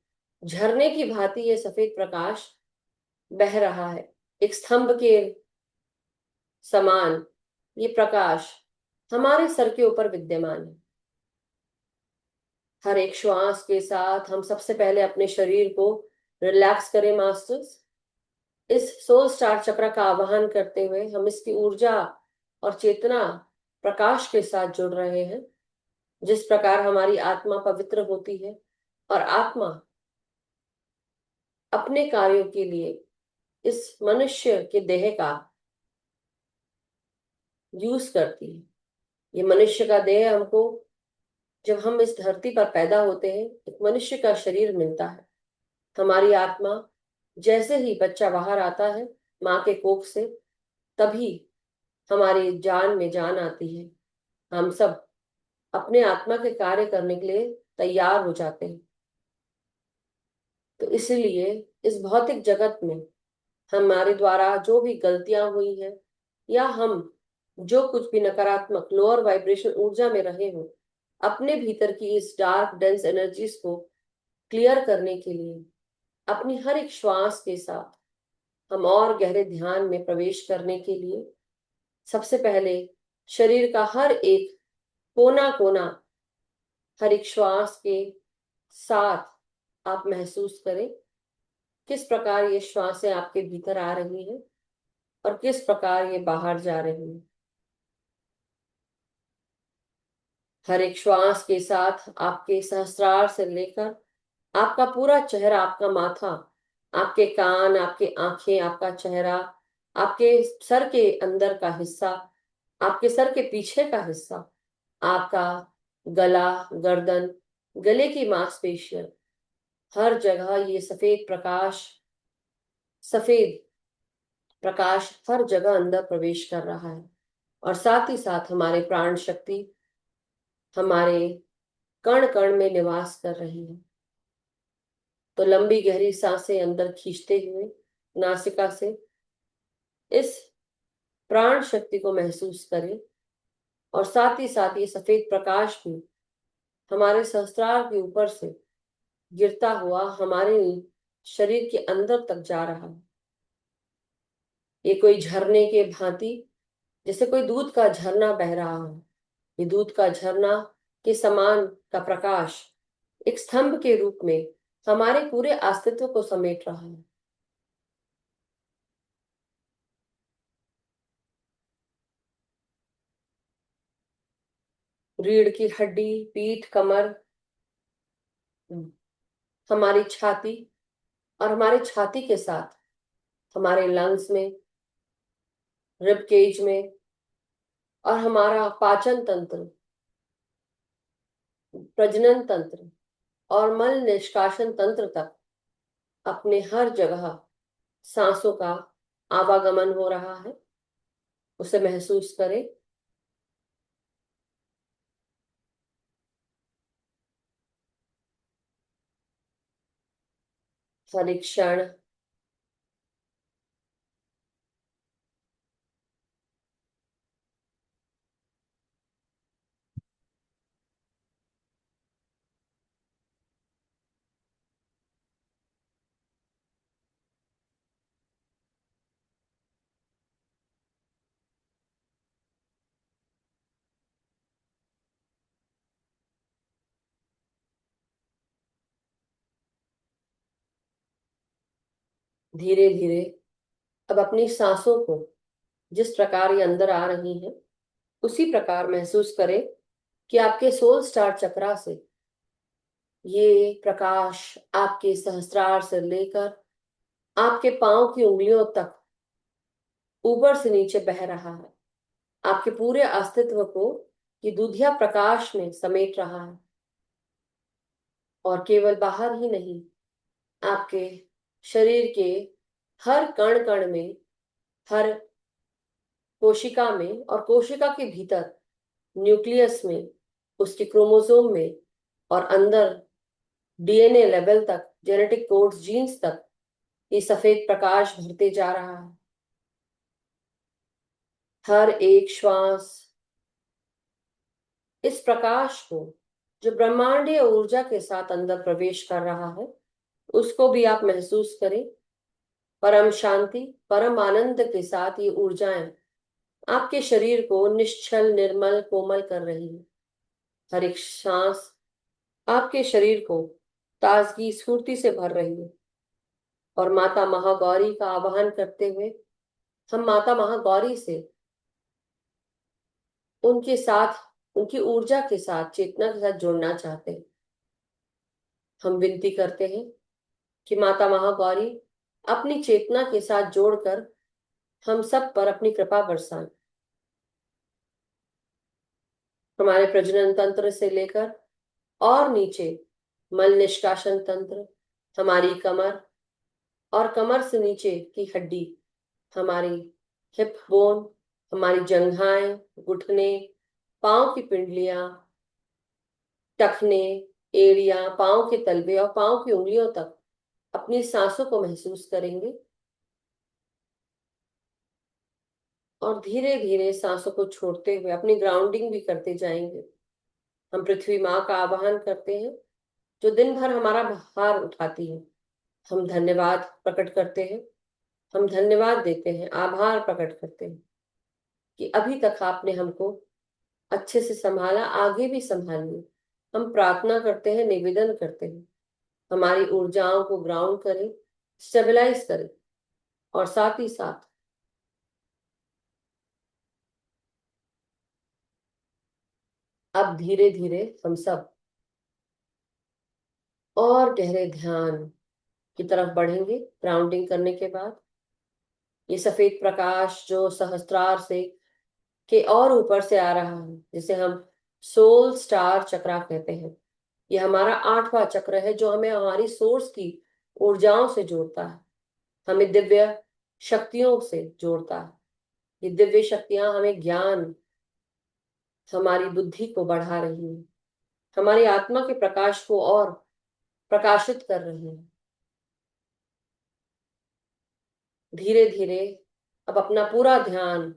S1: झरने की भांति ये सफेद प्रकाश बह रहा है। एक स्तंभ के समान ये प्रकाश हमारे सर के ऊपर विद्यमान है। हर एक श्वास के साथ हम सबसे पहले अपने शरीर को रिलैक्स करें मास्टर्स। इस सोल स्टार चक्र का आवाहन करते हुए हम इसकी ऊर्जा और चेतना प्रकाश के साथ जुड़ रहे हैं। जिस प्रकार हमारी आत्मा पवित्र होती है और आत्मा अपने कार्यों के लिए इस मनुष्य के देह का यूज करती है। ये मनुष्य का देह हमको, जब हम इस धरती पर पैदा होते हैं, एक मनुष्य का शरीर मिलता है। हमारी आत्मा, जैसे ही बच्चा बाहर आता है माँ के कोख से, तभी हमारी जान में जान आती है। हम सब अपने आत्मा के कार्य करने के लिए तैयार हो जाते हैं। तो इसलिए इस भौतिक जगत में हमारे द्वारा जो भी गलतियां हुई हैं, या हम जो कुछ भी नकारात्मक लोअर वाइब्रेशन ऊर्जा में रहे हो, अपने भीतर की इस डार्क डेंस एनर्जीज को क्लियर करने के लिए अपनी हर एक श्वास के साथ हम और गहरे ध्यान में प्रवेश करने के लिए सबसे पहले शरीर का हर एक कोना कोना, हर एक श्वास के साथ आप महसूस करें किस प्रकार ये श्वासें आपके भीतर आ रही हैं और किस प्रकार ये बाहर जा रही हैं। हर एक श्वास के साथ आपके सहस्रार से लेकर आपका पूरा चेहरा, आपका माथा, आपके कान, आपके आंखें, आपका चेहरा, आपके सर के अंदर का हिस्सा, आपके सर के पीछे का हिस्सा, आपका गला, गर्दन, गले की मांसपेशियां, हर जगह ये सफेद प्रकाश हर जगह अंदर प्रवेश कर रहा है। और साथ ही साथ हमारे प्राण शक्ति हमारे कण कण में निवास कर रही है। तो लंबी गहरी सांसें अंदर खींचते हुए नासिका से इस प्राण शक्ति को महसूस करें, और साथ ही साथ ये सफेद प्रकाश भी हमारे सहस्त्रार के ऊपर से गिरता हुआ हमारे शरीर के अंदर तक जा रहा है। ये कोई झरने के भांति, जैसे कोई दूध का झरना बह रहा है। ये दूध का झरना के समान का प्रकाश एक स्तंभ के रूप में हमारे पूरे अस्तित्व को समेट रहा है। रीढ़ की हड्डी, पीठ, कमर, हमारी छाती, और हमारे छाती के साथ हमारे लंग्स में, रिब केज में, और हमारा पाचन तंत्र, प्रजनन तंत्र और मल निष्कासन तंत्र तक अपने हर जगह सांसों का आवागमन हो रहा है। उसे महसूस करें। हर एक क्षण धीरे धीरे अब अपनी सांसों को जिस प्रकार ये अंदर आ रही हैं, उसी प्रकार महसूस करें कि आपके सोल स्टार चक्रा से ये प्रकाश आपके सहस्त्रार से लेकर आपके पांव की उंगलियों तक ऊपर से नीचे बह रहा है। आपके पूरे अस्तित्व को ये दूधिया प्रकाश में समेट रहा है। और केवल बाहर ही नहीं, आपके शरीर के हर कण कण में, हर कोशिका में, और कोशिका के भीतर न्यूक्लियस में, उसके क्रोमोसोम में, और अंदर डीएनए लेवल तक, जेनेटिक कोड्स, जीन्स तक ये सफेद प्रकाश भरते जा रहा है। हर एक श्वास इस प्रकाश को, जो ब्रह्मांडीय ऊर्जा के साथ अंदर प्रवेश कर रहा है, उसको भी आप महसूस करें। परम शांति, परम आनंद के साथ ये ऊर्जाएं आपके शरीर को निश्चल, निर्मल, कोमल कर रही है। हर एक सांस आपके शरीर को ताजगी, स्फूर्ति से भर रही है। और माता महागौरी का आवाहन करते हुए हम माता महागौरी से, उनके साथ, उनकी ऊर्जा के साथ, चेतना के साथ जुड़ना चाहते हैं। हम विनती करते हैं कि माता महागौरी अपनी चेतना के साथ जोड़कर हम सब पर अपनी कृपा बरसाएं। हमारे प्रजनन तंत्र से लेकर और नीचे मल निष्कासन तंत्र, हमारी कमर, और कमर से नीचे की हड्डी, हमारी हिप बोन, हमारी जंघाएं, घुटने, पांव की पिंडलियां, टखने, एड़ियां, पांव के तलवे और पांव की उंगलियों तक अपनी सांसों को महसूस करेंगे। और धीरे धीरे सांसों को छोड़ते हुए अपनी ग्राउंडिंग भी करते जाएंगे। हम पृथ्वी माँ का आवाहन करते हैं, जो दिन भर हमारा भार उठाती है। हम धन्यवाद प्रकट करते हैं, हम धन्यवाद देते हैं, आभार प्रकट करते हैं कि अभी तक आपने हमको अच्छे से संभाला, आगे भी संभालिए। हम प्रार्थना करते हैं, निवेदन करते हैं, हमारी ऊर्जाओं को ग्राउंड करें, स्टेबलाइज करें। और साथ ही साथ अब धीरे धीरे हम सब और गहरे ध्यान की तरफ बढ़ेंगे। ग्राउंडिंग करने के बाद ये सफेद प्रकाश जो सहस्त्रार से के और ऊपर से आ रहा है, जिसे हम सोल स्टार चक्रा कहते हैं, ये हमारा 8वां चक्र है, जो हमें हमारी सोर्स की ऊर्जाओं से जोड़ता है, हमें दिव्य शक्तियों से जोड़ता है। ये दिव्य शक्तियां हमें ज्ञान, हमारी बुद्धि को बढ़ा रही हैं, हमारी आत्मा के प्रकाश को और प्रकाशित कर रही हैं। धीरे धीरे अब अपना पूरा ध्यान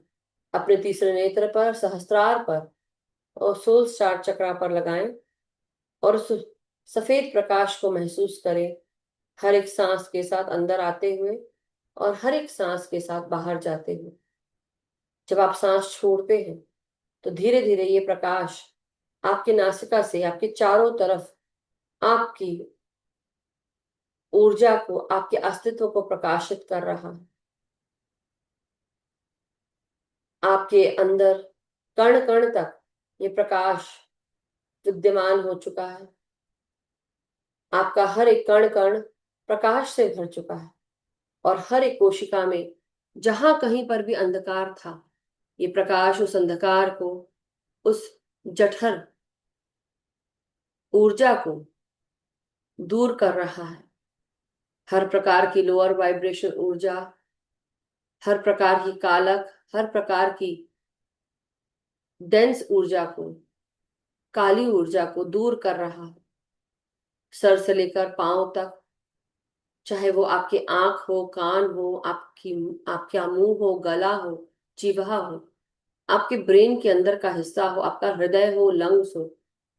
S1: अपने तीसरे नेत्र पर, सहस्त्रार पर और सोल स्टार चक्रा पर लगाएं और उस सफेद प्रकाश को महसूस करें, हर एक सांस के साथ अंदर आते हुए और हर एक सांस के साथ बाहर जाते हुए। जब आप सांस छोड़ते हैं तो धीरे धीरे ये प्रकाश आपके नासिका से आपके चारों तरफ आपकी ऊर्जा को, आपके अस्तित्व को प्रकाशित कर रहा है। आपके अंदर कण कण तक ये प्रकाश विद्यमान हो चुका है। आपका हर एक कण कण प्रकाश से भर चुका है। और हर एक कोशिका में जहां कहीं पर भी अंधकार था, ये प्रकाश उस अंधकार को, उस जठर ऊर्जा को दूर कर रहा है। हर प्रकार की लोअर वाइब्रेशन ऊर्जा, हर प्रकार की कालक, हर प्रकार की डेंस ऊर्जा को, काली ऊर्जा को दूर कर रहा है। सर से लेकर पांव तक, चाहे वो आपकी आंख हो, कान हो, आपका मुंह हो, गला हो, जिह्वा हो, आपके ब्रेन के अंदर का हिस्सा हो, आपका हृदय हो, लंग्स हो,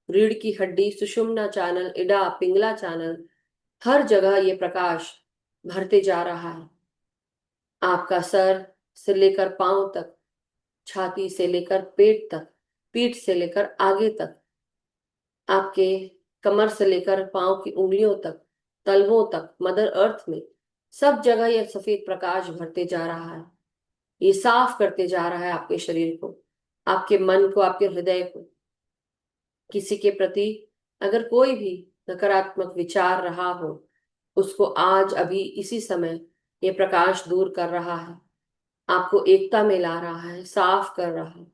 S1: रीढ़ की हड्डी, सुषुम्ना चैनल, इडा, पिंगला चैनल, हर जगह ये प्रकाश भरते जा रहा है। आपका सर से लेकर पांव तक, छाती से लेकर पेट तक, पीठ से लेकर आगे तक, आपके कमर से लेकर पांव की उंगलियों तक, तलवों तक, मदर अर्थ में सब जगह यह सफेद प्रकाश भरते जा रहा है। ये साफ करते जा रहा है आपके शरीर को, आपके मन को, आपके हृदय को। किसी के प्रति अगर कोई भी नकारात्मक विचार रहा हो, उसको आज अभी इसी समय ये प्रकाश दूर कर रहा है, आपको एकता में ला रहा है, साफ कर रहा है।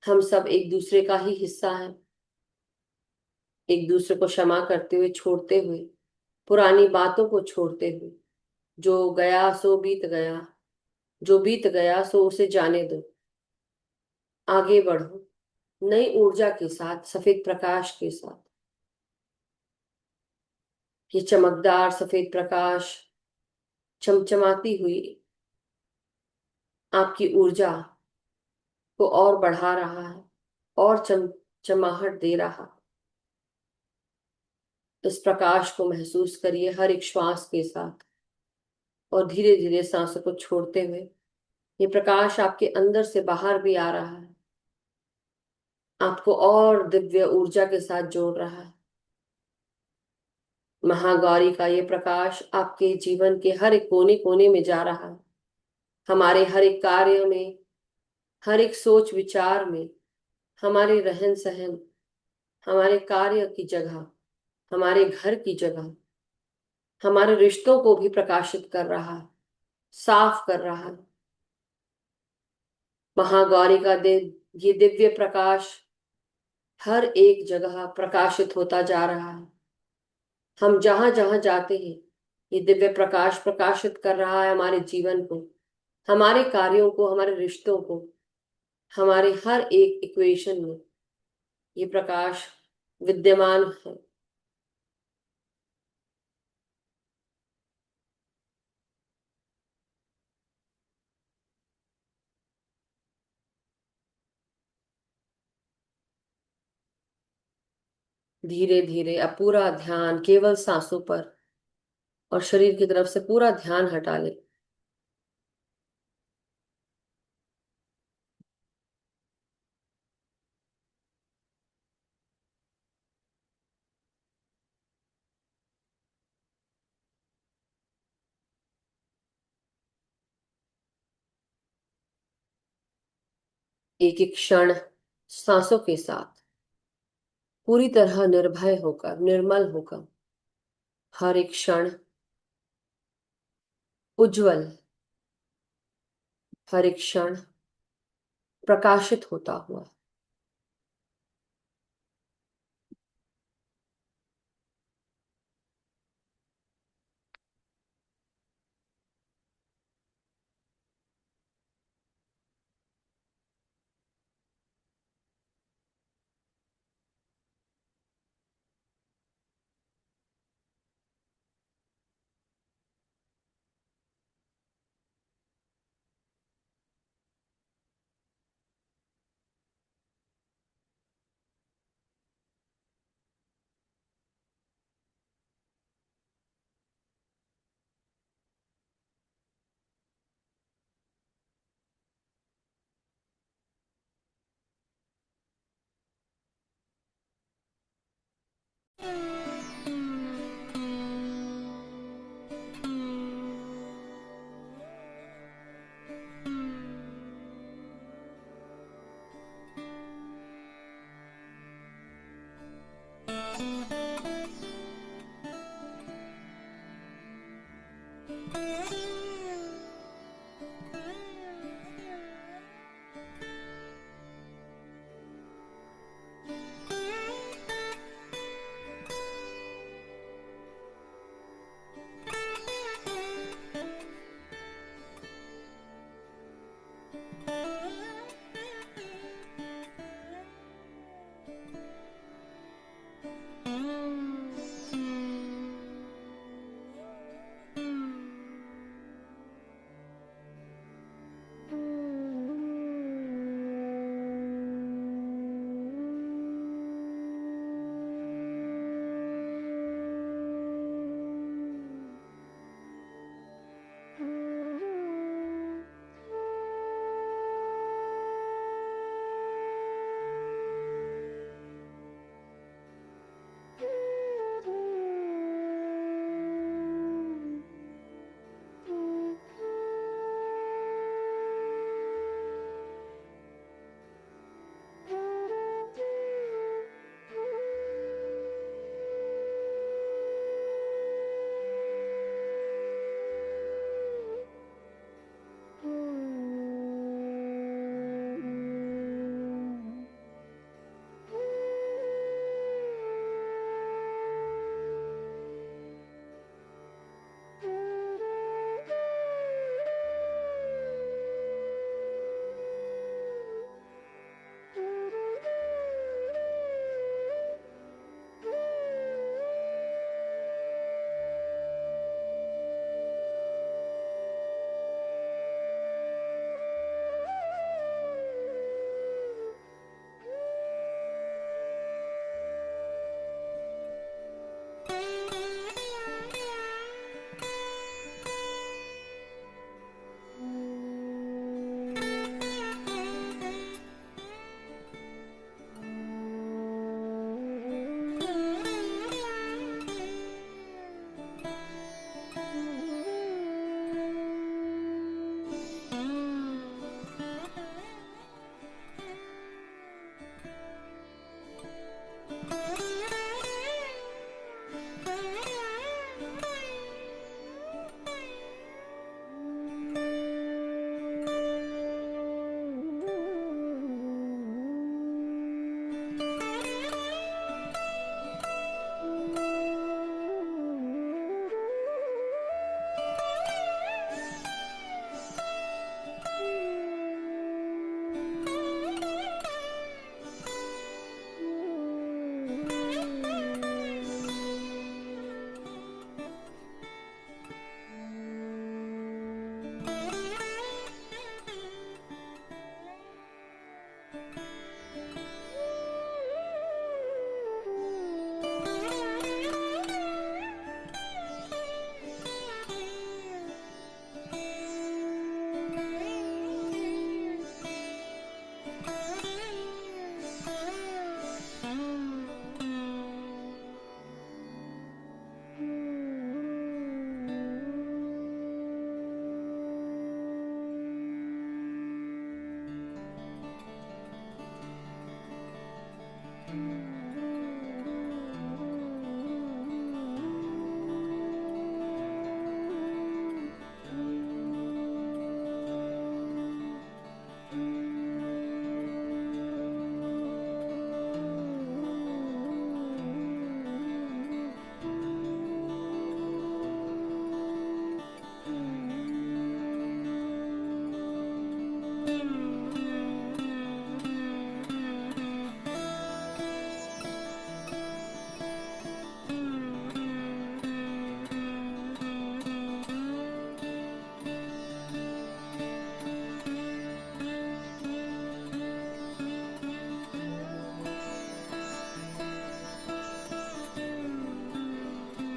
S1: हम सब एक दूसरे का ही हिस्सा हैं, एक दूसरे को क्षमा करते हुए, छोड़ते हुए, पुरानी बातों को छोड़ते हुए। जो गया सो बीत गया, जो बीत गया सो उसे जाने दो। आगे बढ़ो, नई ऊर्जा के साथ, सफेद प्रकाश के साथ। ये चमकदार सफेद प्रकाश चमचमाती हुई आपकी ऊर्जा को और बढ़ा रहा है, और चमचमाहट दे रहा है। इस प्रकाश को महसूस करिए हर एक श्वास के साथ, और धीरे धीरे सांसों को छोड़ते हुए ये प्रकाश आपके अंदर से बाहर भी आ रहा है, आपको और दिव्य ऊर्जा के साथ जोड़ रहा है। महागौरी का ये प्रकाश आपके जीवन के हर एक कोने कोने में जा रहा है, हमारे हर एक कार्य में, हर एक सोच विचार में, हमारे रहन सहन, हमारे कार्य की जगह, हमारे घर की जगह, हमारे रिश्तों को भी प्रकाशित कर रहा है, साफ कर रहा है। महागौरी का ये दिव्य प्रकाश हर एक जगह प्रकाशित होता जा रहा है। हम जहां जहां जाते हैं, ये दिव्य प्रकाश प्रकाशित कर रहा है हमारे जीवन को, हमारे कार्यों को, हमारे रिश्तों को, हमारे हर एक इक्वेशन में ये प्रकाश विद्यमान है। धीरे धीरे अब पूरा ध्यान केवल सांसों पर और शरीर की तरफ से पूरा ध्यान हटा ले। एक एक क्षण सांसों के साथ पूरी तरह निर्भय होकर, निर्मल होकर, हर एक क्षण उज्जवल, हर एक क्षण प्रकाशित होता हुआ।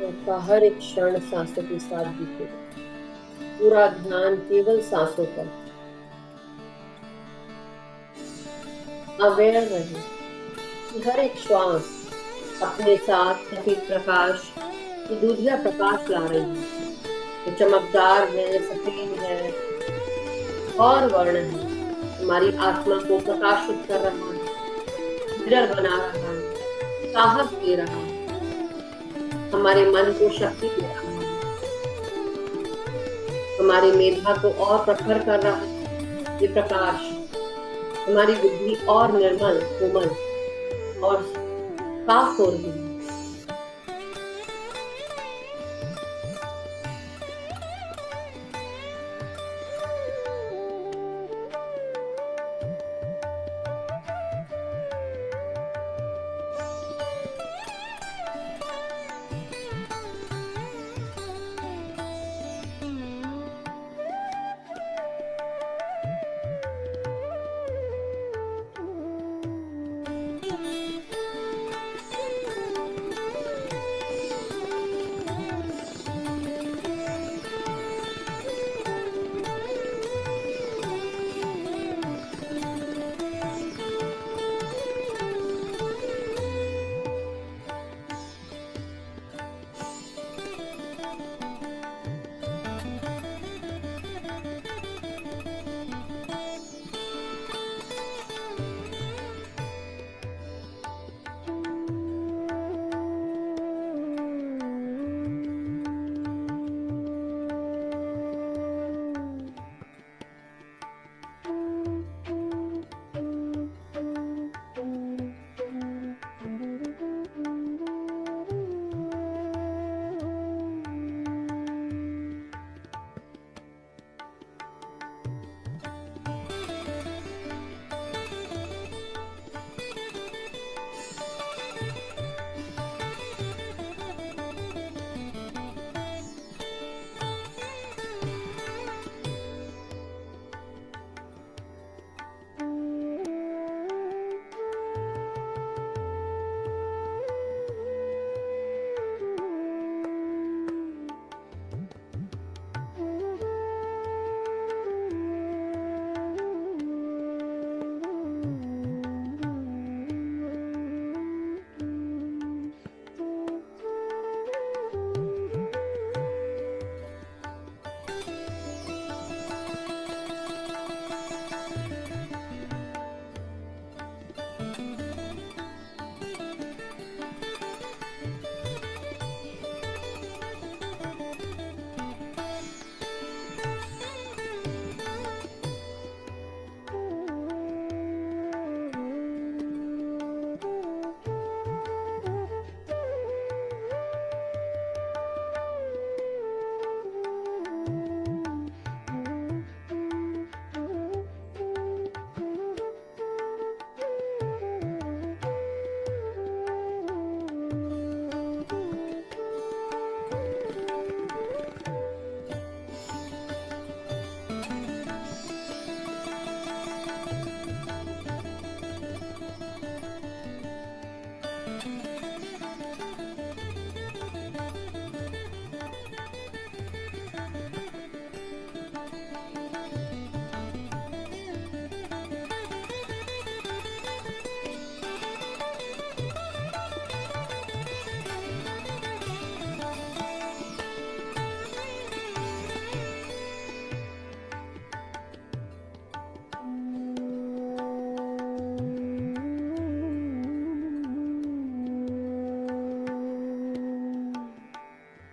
S1: आपका हर एक क्षण सांसों के साथ बीतेगा। पूरा ध्यान केवल सांसों पर। अवेयर रहे कि हर एक श्वास अपने साथ सफेद प्रकाश, ये दूधिया प्रकाश ला रही है। जो चमकदार है, सफेद है और वर्ण है, हमारी आत्मा को प्रकाशित कर रहा है, मिरर बना रहा है, साहस दे रहा है, हमारे मन को शक्ति दे रहा है, हमारी मेधा को और प्रखर कर रहा है। ये प्रकाश हमारी बुद्धि और निर्मल, कोमल और साफ हो रही है।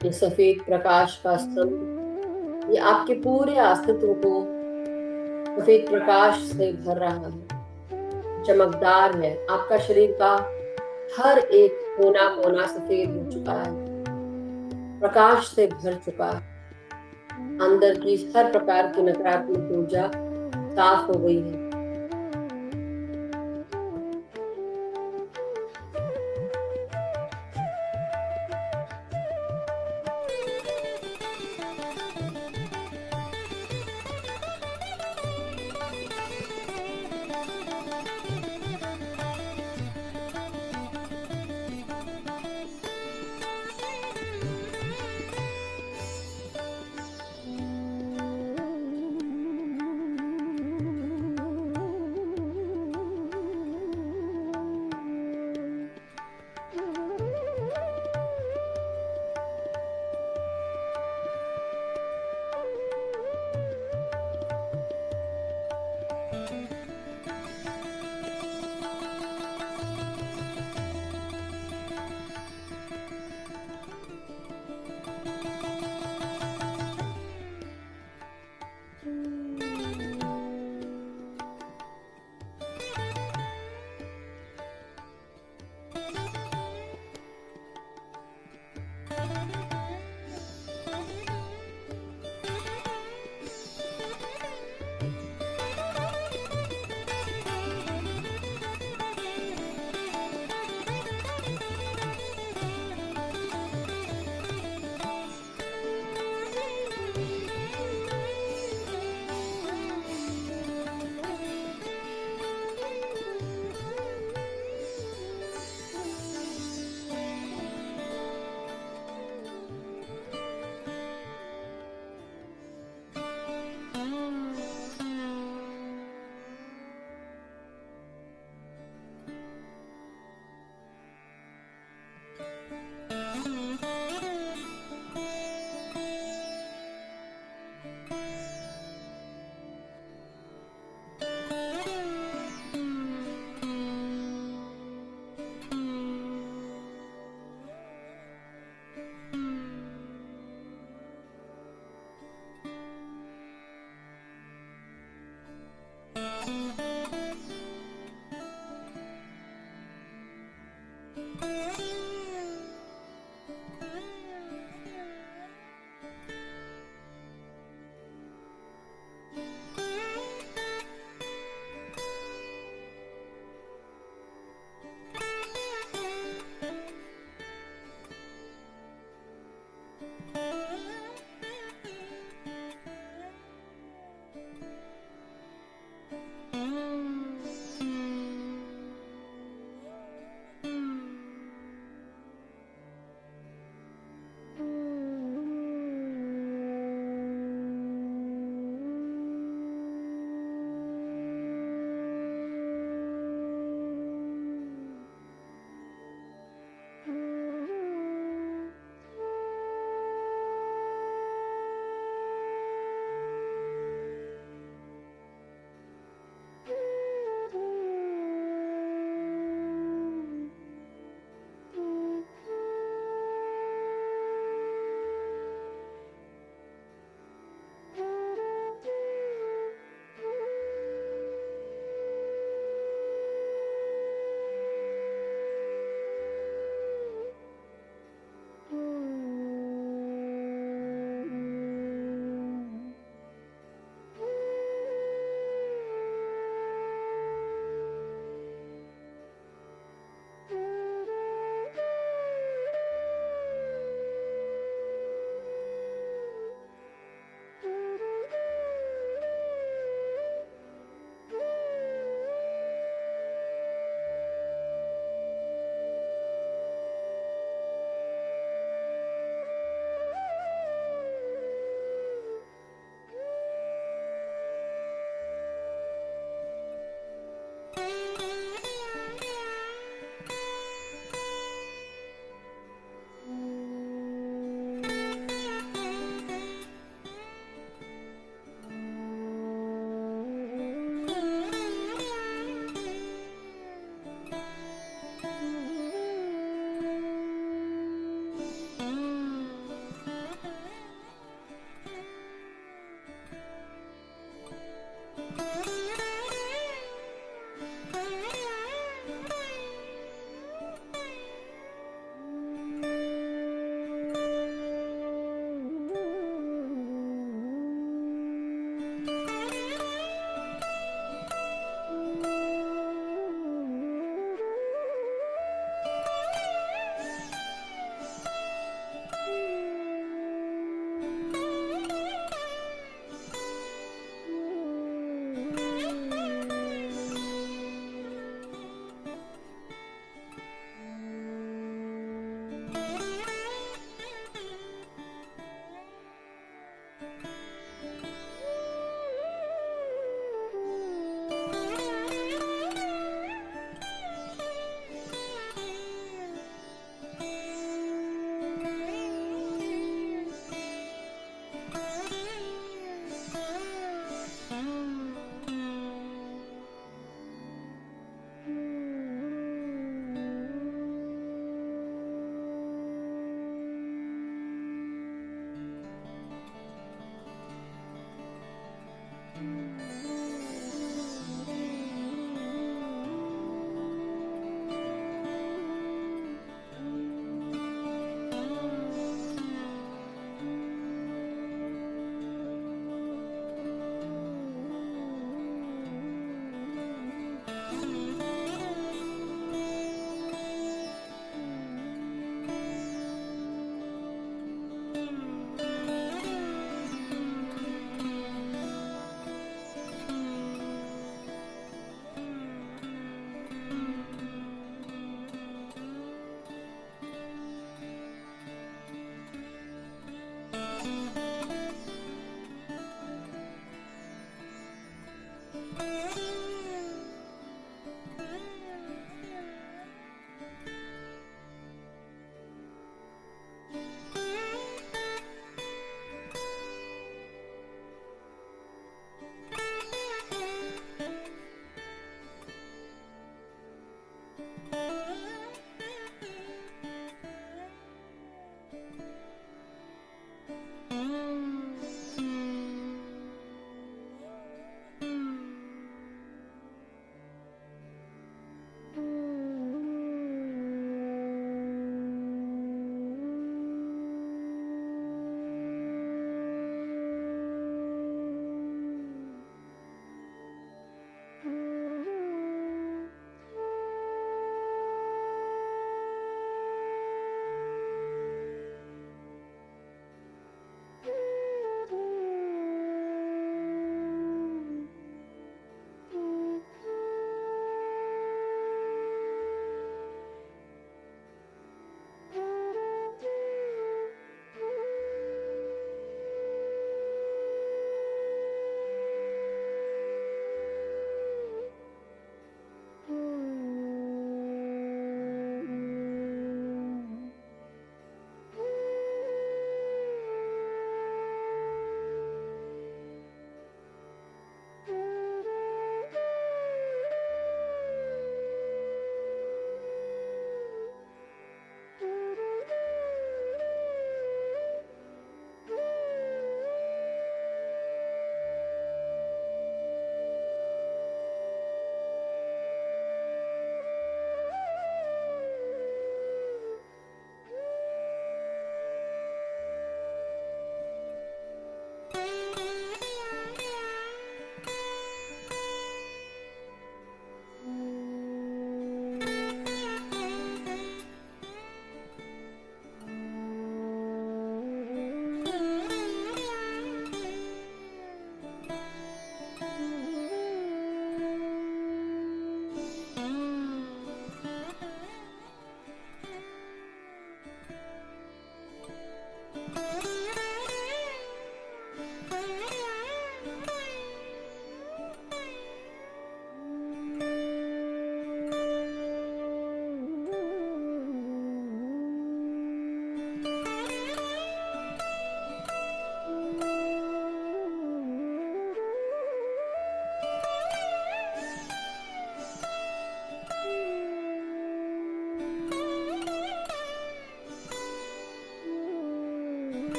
S1: ये सफेद प्रकाश का स्तंभ, ये आपके पूरे अस्तित्व को सफेद प्रकाश से भर रहा है, चमकदार है। आपका शरीर का हर एक कोना कोना सफेद हो चुका है, प्रकाश से भर चुका है। अंदर की हर प्रकार की नकारात्मक ऊर्जा साफ हो गई है।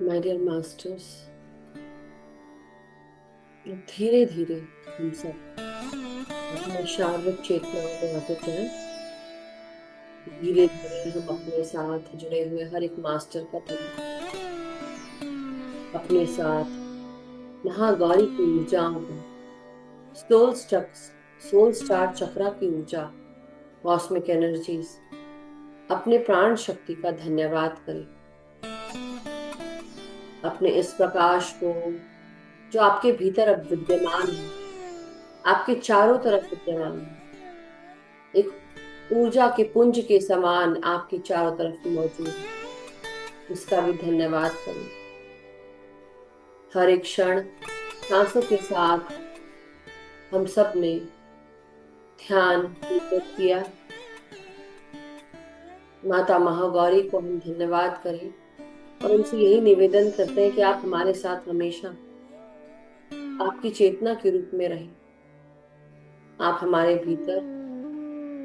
S1: माय डियर मास्टर्स, धीरे धीरे हम सब अपने शारीरिक चेतनाओं में वापस जाएं। धीरे धीरे हम अपने साथ जुड़े हुए हर एक मास्टर का ध्यान अपने साथ महागौरी की ऊर्जाओं को, सोल स्टक सोल स्टार चक्रा की ऊर्जा, कॉस्मिक एनर्जीज, अपने प्राण शक्ति का धन्यवाद करें। अपने इस प्रकाश को जो आपके भीतर अब विद्यमान है, आपके चारों तरफ विद्यमान है, एक ऊर्जा के पुंज के समान आपके चारों तरफ मौजूद है, इसका भी धन्यवाद करें। हर एक क्षण सांसों के साथ हम सब ने ध्यान केंद्रित किया। माता महागौरी को हम धन्यवाद करें और उनसे यही निवेदन करते हैं कि आप हमारे साथ हमेशा आपकी चेतना के रूप में रहें। आप हमारे भीतर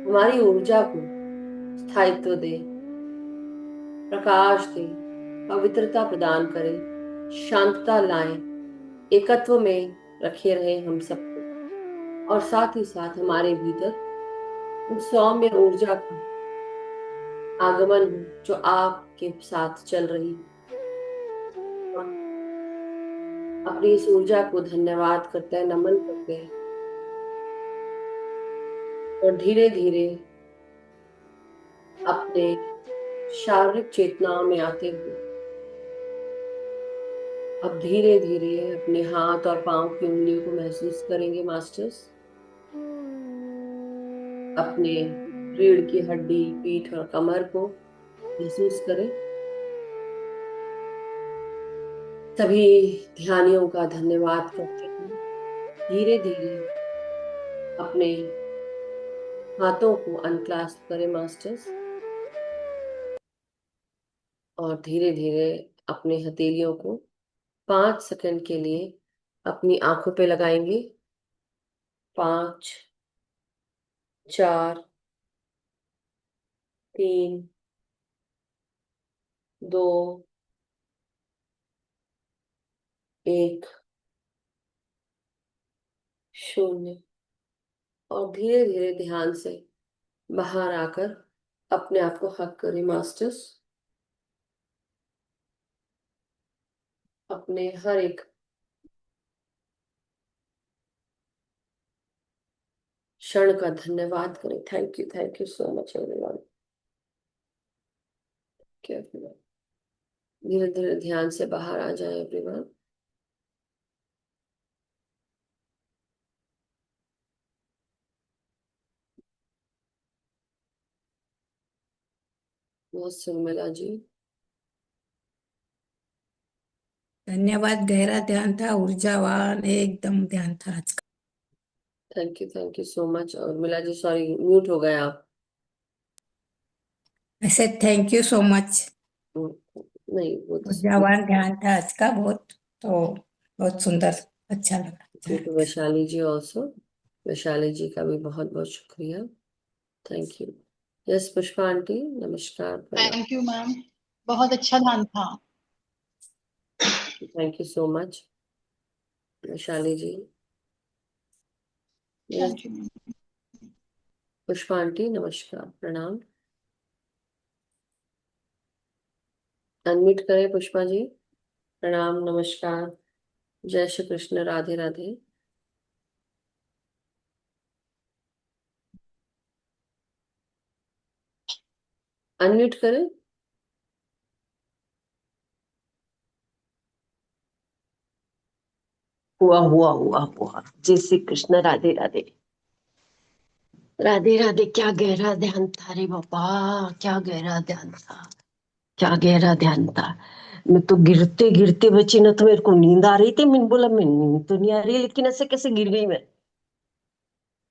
S1: हमारी ऊर्जा को स्थायित्व दें, प्रकाश दें, पवित्रता प्रदान करें, शांतता लाएं, एकत्व में रखे रहें हम सबको, और साथ ही साथ हमारे भीतर उस सौम्य ऊर्जा का आगमन हो जो आपके साथ चल रही है। अपनी इस ऊर्जा को धन्यवाद करते हैं, नमन करते हैं और धीरे धीरे अपने शारीरिक चेतनाओं में आते हुए अब धीरे धीरे अपने हाथ और पांव की उंगलियों को महसूस करेंगे मास्टर्स। अपने रीढ़ की हड्डी, पीठ और कमर को महसूस करें। सभी ध्यानियों का धन्यवाद करते हैं। धीरे धीरे अपने हाथों को अनक्लास्प करें मास्टर्स, और धीरे धीरे अपने हथेलियों को 5 सेकंड के लिए अपनी आंखों पे लगाएंगे। 5, 4, 3, 2, 1, 0। और धीरे धीरे ध्यान से बाहर आकर अपने आप को हक करें मास्टर्स। अपने हर एक क्षण का धन्यवाद करें। Thank you so much everyone. धीरे धीरे ध्यान से बाहर आ जाए एवरीवन। बहुत सुर्मिला जी,
S3: धन्यवाद। गहरा ध्यान था, ऊर्जावान एकदम ध्यान था आज का।
S1: Thank you so much. और मिला जी, सॉरी म्यूट हो गए आप।
S3: ऐसे थैंक यू सो मच।
S1: नहीं वो
S3: ऊर्जावान ध्यान था आज का, बहुत सुंदर, अच्छा लगा।
S1: तो वैशाली जी ऑल्सो, वैशाली जी का भी बहुत बहुत शुक्रिया। Thank you. Yes Pushpa aunty, नमस्कार, प्रणाम।
S2: थैंक यू मैम, बहुत अच्छा ध्यान था।
S1: Thank you so much Vaishali ji. Yes
S2: thank you.
S1: Pushpa aunty, नमस्कार, प्रणाम। अनम्यूट करें पुष्पा जी। प्रणाम, नमस्कार, जय श्री कृष्ण, राधे राधे। अनम्यूट करें।
S5: हुआ जय श्री कृष्ण, राधे राधे। राधे राधे। क्या गहरा ध्यान था रे बाबा, क्या गहरा ध्यान था, क्या गहरा ध्यान था। मैं तो गिरते गिरते बची ना, तो मेरे को नींद आ रही थी। मैंने बोला मैं नींद तो नहीं आ रही, लेकिन ऐसे कैसे गिर गई मैं,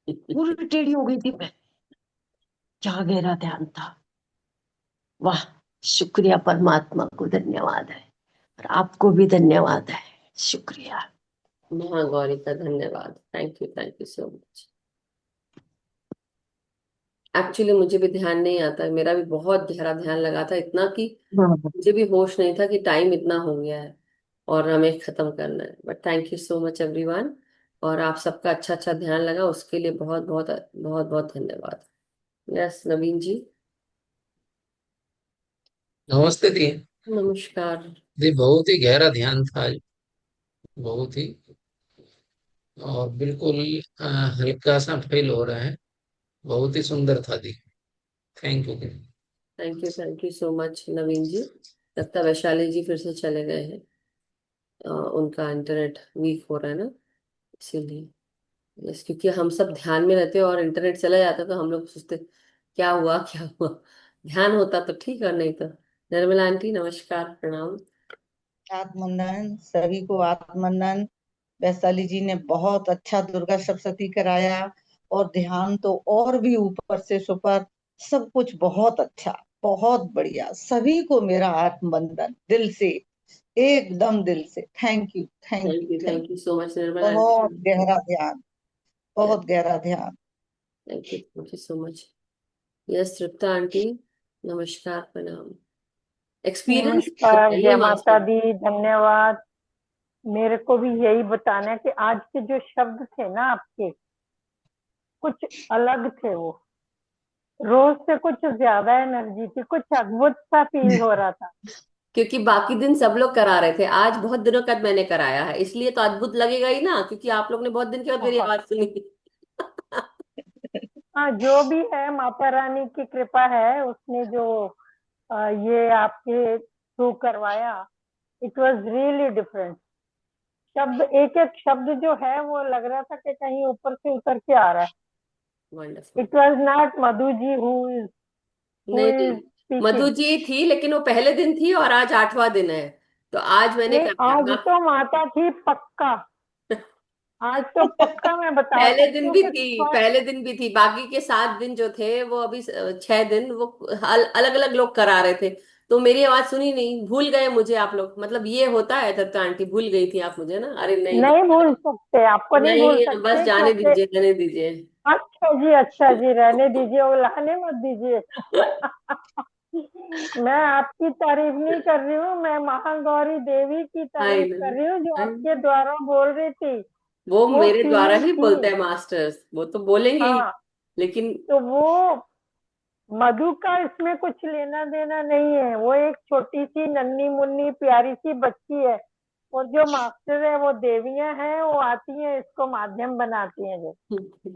S5: पूरी टेढ़ी हो गई थी मैं। क्या गहरा ध्यान था, वाह। शुक्रिया, परमात्मा को धन्यवाद है और आपको भी धन्यवाद है। शुक्रिया।
S1: महागौरी का धन्यवाद। Thank you so much. Actually मुझे भी ध्यान नहीं आता है, मेरा भी बहुत गहरा ध्यान लगा था, इतना कि
S5: हाँ।
S1: मुझे भी होश नहीं था कि टाइम इतना हो गया है और हमें खत्म करना है। But thank you so much everyone. और आप सबका अच्छा अच्छा ध्यान लगा, उसके लिए बहुत बहुत बहुत बहुत धन्यवाद। यस नवीन जी।
S6: नमस्ते दी।
S1: नमस्कार।
S6: दी बहुत ही गहरा ध्यान था आज, बहुत ही। और बिल्कुल अ, हल्का सा फील हो रहा है। बहुत ही सुंदर था दी। थैंक यू दी।
S1: Thank you so much Naveen ji. लगता है वैशाली जी फिर से चले गए हैं। उनका इंटरनेट वीक हो रहा है ना, इसीलिए। यस, क्योंकि हम सब ध्यान में रहते हैं और इंटरनेट चला जाता है तो हम लोग सोचते क्या हुआ क्या हुआ। ध्यान होता तो ठीक है, नहीं तो। निर्मला आंटी नमस्कार प्रणाम।
S7: आत्मनंदन सभी को आत्मनंदन। वैशाली जी ने बहुत अच्छा दुर्गा सप्तशती कराया और ध्यान तो और भी ऊपर से सुपर। सब कुछ बहुत अच्छा, बहुत बढ़िया। सभी को मेरा आत्मवंदन दिल से, एकदम दिल से। Thank you, thank you, thank
S1: thank you so much
S7: you.
S1: Nirmala
S7: बहुत
S1: आंटी।
S7: गहरा ध्यान, बहुत गहरा ध्यान।
S1: Thank you so much. Yes Tripta aunty नमस्कार प्रणाम। एक्सपीरियंस
S8: नमस्कार,
S1: बताइए
S8: जय माता
S1: मास्टर।
S8: दी। धन्यवाद। मेरे को भी यही बताना है कि आज के जो शब्द थे ना आपके, कुछ अलग थे वो। रोज से कुछ ज्यादा एनर्जी थी, कुछ अद्भुत सा फील हो रहा था।
S1: क्योंकि बाकी दिन सब लोग करा रहे थे, आज बहुत दिनों के बाद मैंने कराया है, इसलिए तो अद्भुत लगेगा ही ना, क्योंकि आप लोग ने बहुत दिन के बाद मेरी
S8: बहुत।
S1: आवाज सुनी।
S8: हाँ, जो भी है माता रानी की कृपा है, उसने जो ये आपके थ्रू करवाया, इट वाज रियली डिफरेंट। शब्द, एक एक शब्द जो है वो लग रहा था कि कहीं ऊपर से उतर के आ रहा है।
S1: Wonderful.
S8: It was not Madhu ji who
S1: नहीं नहीं,
S8: इज
S1: मधु
S8: स्पीकिंग।
S1: जी थी, लेकिन वो पहले दिन थी और आज 8वां दिन है, तो आज मैंने
S8: नहीं,
S1: कराया
S8: आज तो माता थी पक्का। आज तो पक्का मैं बता
S1: पहले
S8: सकती
S1: दिन
S8: हूँ
S1: भी
S8: कि
S1: थी, पहले दिन भी थी, बाकी के 7 दिन जो थे वो अभी 6 दिन वो अलग अलग लोग करा रहे थे, तो मेरी आवाज सुनी नहीं, भूल गए मुझे आप लोग, मतलब ये होता है तब तो आंटी भूल गई थी आप मुझे ना, अरे नहीं
S8: नहीं भूल सकते, आपको नहीं भूल
S1: नहीं, बस
S8: सकते
S1: जाने
S8: क्योंकि।
S1: दीजिए रहने दीजिए।
S8: अच्छा जी, रहने दीजिए, उलाहने मत दीजिए। मैं आपकी तारीफ नहीं कर रही हूँ, मैं महागौरी देवी की
S1: आई
S8: तारीफ
S1: नो।
S8: कर रही हूँ जो आपके द्वारा बोल रही थी।
S1: वो
S8: वो
S1: मेरे द्वारा
S8: फीलिंग
S1: ही बोलते
S8: थी।
S1: हैं मास्टर्स, वो तो बोलेंगे ही,
S8: हाँ,
S1: लेकिन
S8: तो वो मधु का इसमें कुछ लेना देना नहीं है। वो एक छोटी सी नन्ही मुन्नी प्यारी सी बच्ची है, और जो मास्टर है वो देवियां हैं, वो आती हैं इसको माध्यम बनाती हैं जो।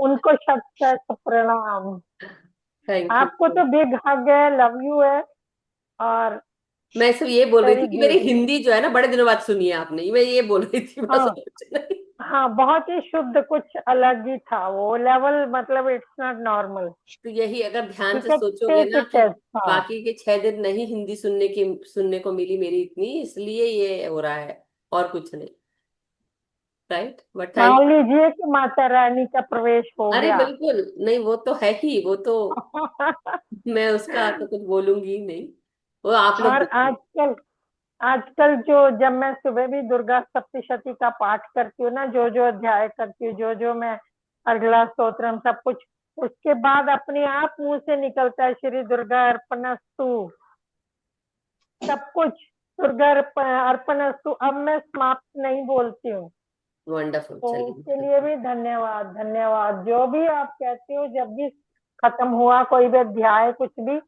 S8: उनको शत शत प्रणाम।
S1: थैंक
S8: आपको
S1: यू।
S8: तो बिग हग है, लव यू है। और
S1: मैं सिर्फ ये बोल रही
S8: वेरी
S1: थी कि मेरी
S8: ब्यूटीफुल।
S1: हिंदी जो है ना बड़े दिनों बाद सुनी है आपने, मैं ये बोल रही थी बस, और
S8: हाँ
S1: कुछ नहीं।
S8: हाँ, बहुत ही शुद्ध, कुछ अलग ही था वो लेवल, मतलब इट्स नॉट नॉर्मल।
S1: तो यही अगर ध्यान
S8: ठीक
S1: से
S8: है,
S1: सोचोगे
S8: टेक
S1: ना
S8: इट
S1: कि
S8: एज। हाँ,
S1: बाकी के 6 दिन नहीं हिंदी सुनने को मिली मेरी इतनी, इसलिए ये हो रहा है, और कुछ नहीं। Right, but thank.
S8: मान लीजिए कि माता रानी का प्रवेश हो
S1: अरे
S8: गया।
S1: बिल्कुल नहीं, वो तो है ही, वो तो मैं उसका तो कुछ बोलूंगी ही नहीं, वो आप लोग
S8: और
S1: देखो।
S8: आजकल आजकल जो, जब मैं सुबह भी दुर्गा सप्तशती का पाठ करती हूँ ना, जो जो अध्याय करती हूँ, जो जो मैं अगला स्तोत्रम सब कुछ, उसके बाद अपने आप मुंह से निकलता है श्री दुर्गा अर्पणस्तु, सब कुछ। दुर्गा अर्पणस्तु, अब मैं समाप्त नहीं बोलती हूँ।
S1: वंडरफुल,
S8: तो उसके
S1: चलिए।
S8: लिए भी धन्यवाद, धन्यवाद। जो भी आप कहते हो, जब भी खत्म हुआ कोई भी अध्याय, कुछ भी,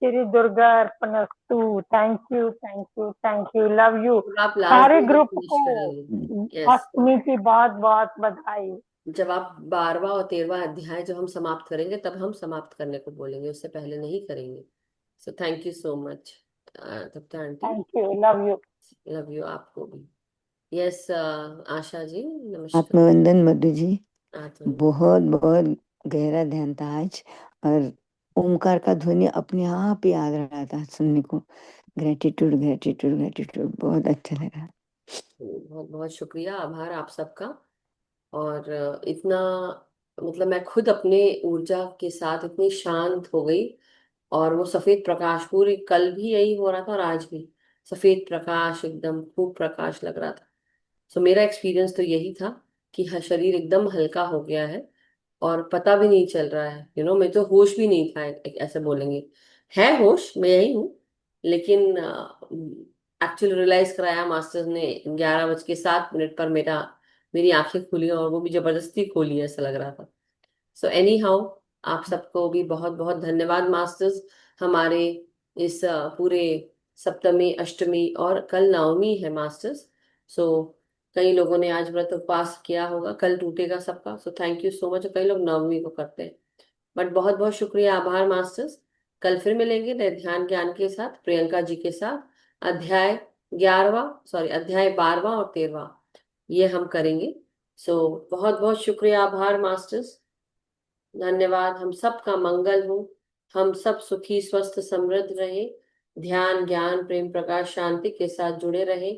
S8: श्री दुर्गा अर्पणस्तु। Thank you, thank you, thank you, love you.
S1: आप लास्ट
S8: सारे
S1: दिन जब
S8: ग्रुप
S1: फिनिश
S8: को
S1: करेंगे, यस,
S8: अष्टमी की बहुत बहुत बधाई।
S1: जब आप 12वां और 13वां अध्याय जब हम समाप्त करेंगे तब हम समाप्त करने को बोलेंगे, उससे पहले नहीं करेंगे। So thank you so much Tapta aunty.
S8: Thank you, love you.
S1: Love you आपको भी। यस आशा जी नमस्कार।
S4: आत्मवंदन मधु जी।
S1: आत्मा।
S4: बहुत बहुत गहरा ध्यान था आज। और ओमकार का ध्वनि अपने आप ही आ रहा था सुनने को। ग्रेटिट्यूड ग्रेटिट्यूड ग्रेटिट्यूड, बहुत अच्छा लगा।
S1: बहुत बहुत शुक्रिया, आभार आप सबका। और इतना, मतलब मैं खुद अपने ऊर्जा के साथ इतनी शांत हो गई, और वो सफेद प्रकाश पूरे कल भी यही हो रहा था और आज भी सफेद प्रकाश, एकदम खूब प्रकाश लग रहा था। सो मेरा एक्सपीरियंस तो यही था कि शरीर एकदम हल्का हो गया है, और पता भी नहीं चल रहा है, मैं तो होश भी नहीं था, ऐसे बोलेंगे। है होश, मैं यही हूँ, लेकिन एक्चुअली रियलाइज कराया मास्टर्स ने 11:07 पर मेरी आंखें खुली, और वो भी जबरदस्ती खोली, ऐसा लग रहा था। सो एनी हाउ, आप सबको भी बहुत बहुत धन्यवाद मास्टर्स। हमारे इस पूरे सप्तमी, अष्टमी और कल नवमी है मास्टर्स। सो कई लोगों ने आज व्रत उपवास किया होगा, कल टूटेगा सबका, सो थैंक यू सो मच। कई लोग नवमी को करते हैं, बट बहुत बहुत शुक्रिया, आभार मास्टर्स। कल फिर मिलेंगे नए ध्यान ज्ञान के साथ, प्रियंका जी के साथ। अध्याय 11वां, सॉरी अध्याय 12वां और 13वां ये हम करेंगे। सो बहुत बहुत शुक्रिया, आभार मास्टर्स, धन्यवाद। हम सब का मंगल हो, हम सब सुखी स्वस्थ समृद्ध रहे, ध्यान ज्ञान प्रेम प्रकाश शांति के साथ जुड़े रहे,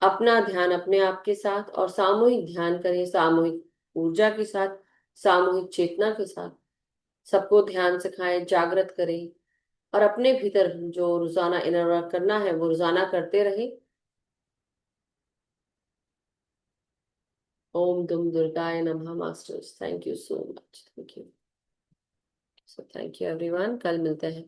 S1: अपना ध्यान अपने आप के साथ, और सामूहिक ध्यान करें, सामूहिक ऊर्जा के साथ, सामूहिक चेतना के साथ। सबको ध्यान सिखाएं, जागृत करें, और अपने भीतर जो रोजाना इनर वर्क करना है वो रोजाना करते रहे। ओम दुम दुर्गाय नमः masters, thank you so much, thank you. So thank you everyone, कल मिलते हैं।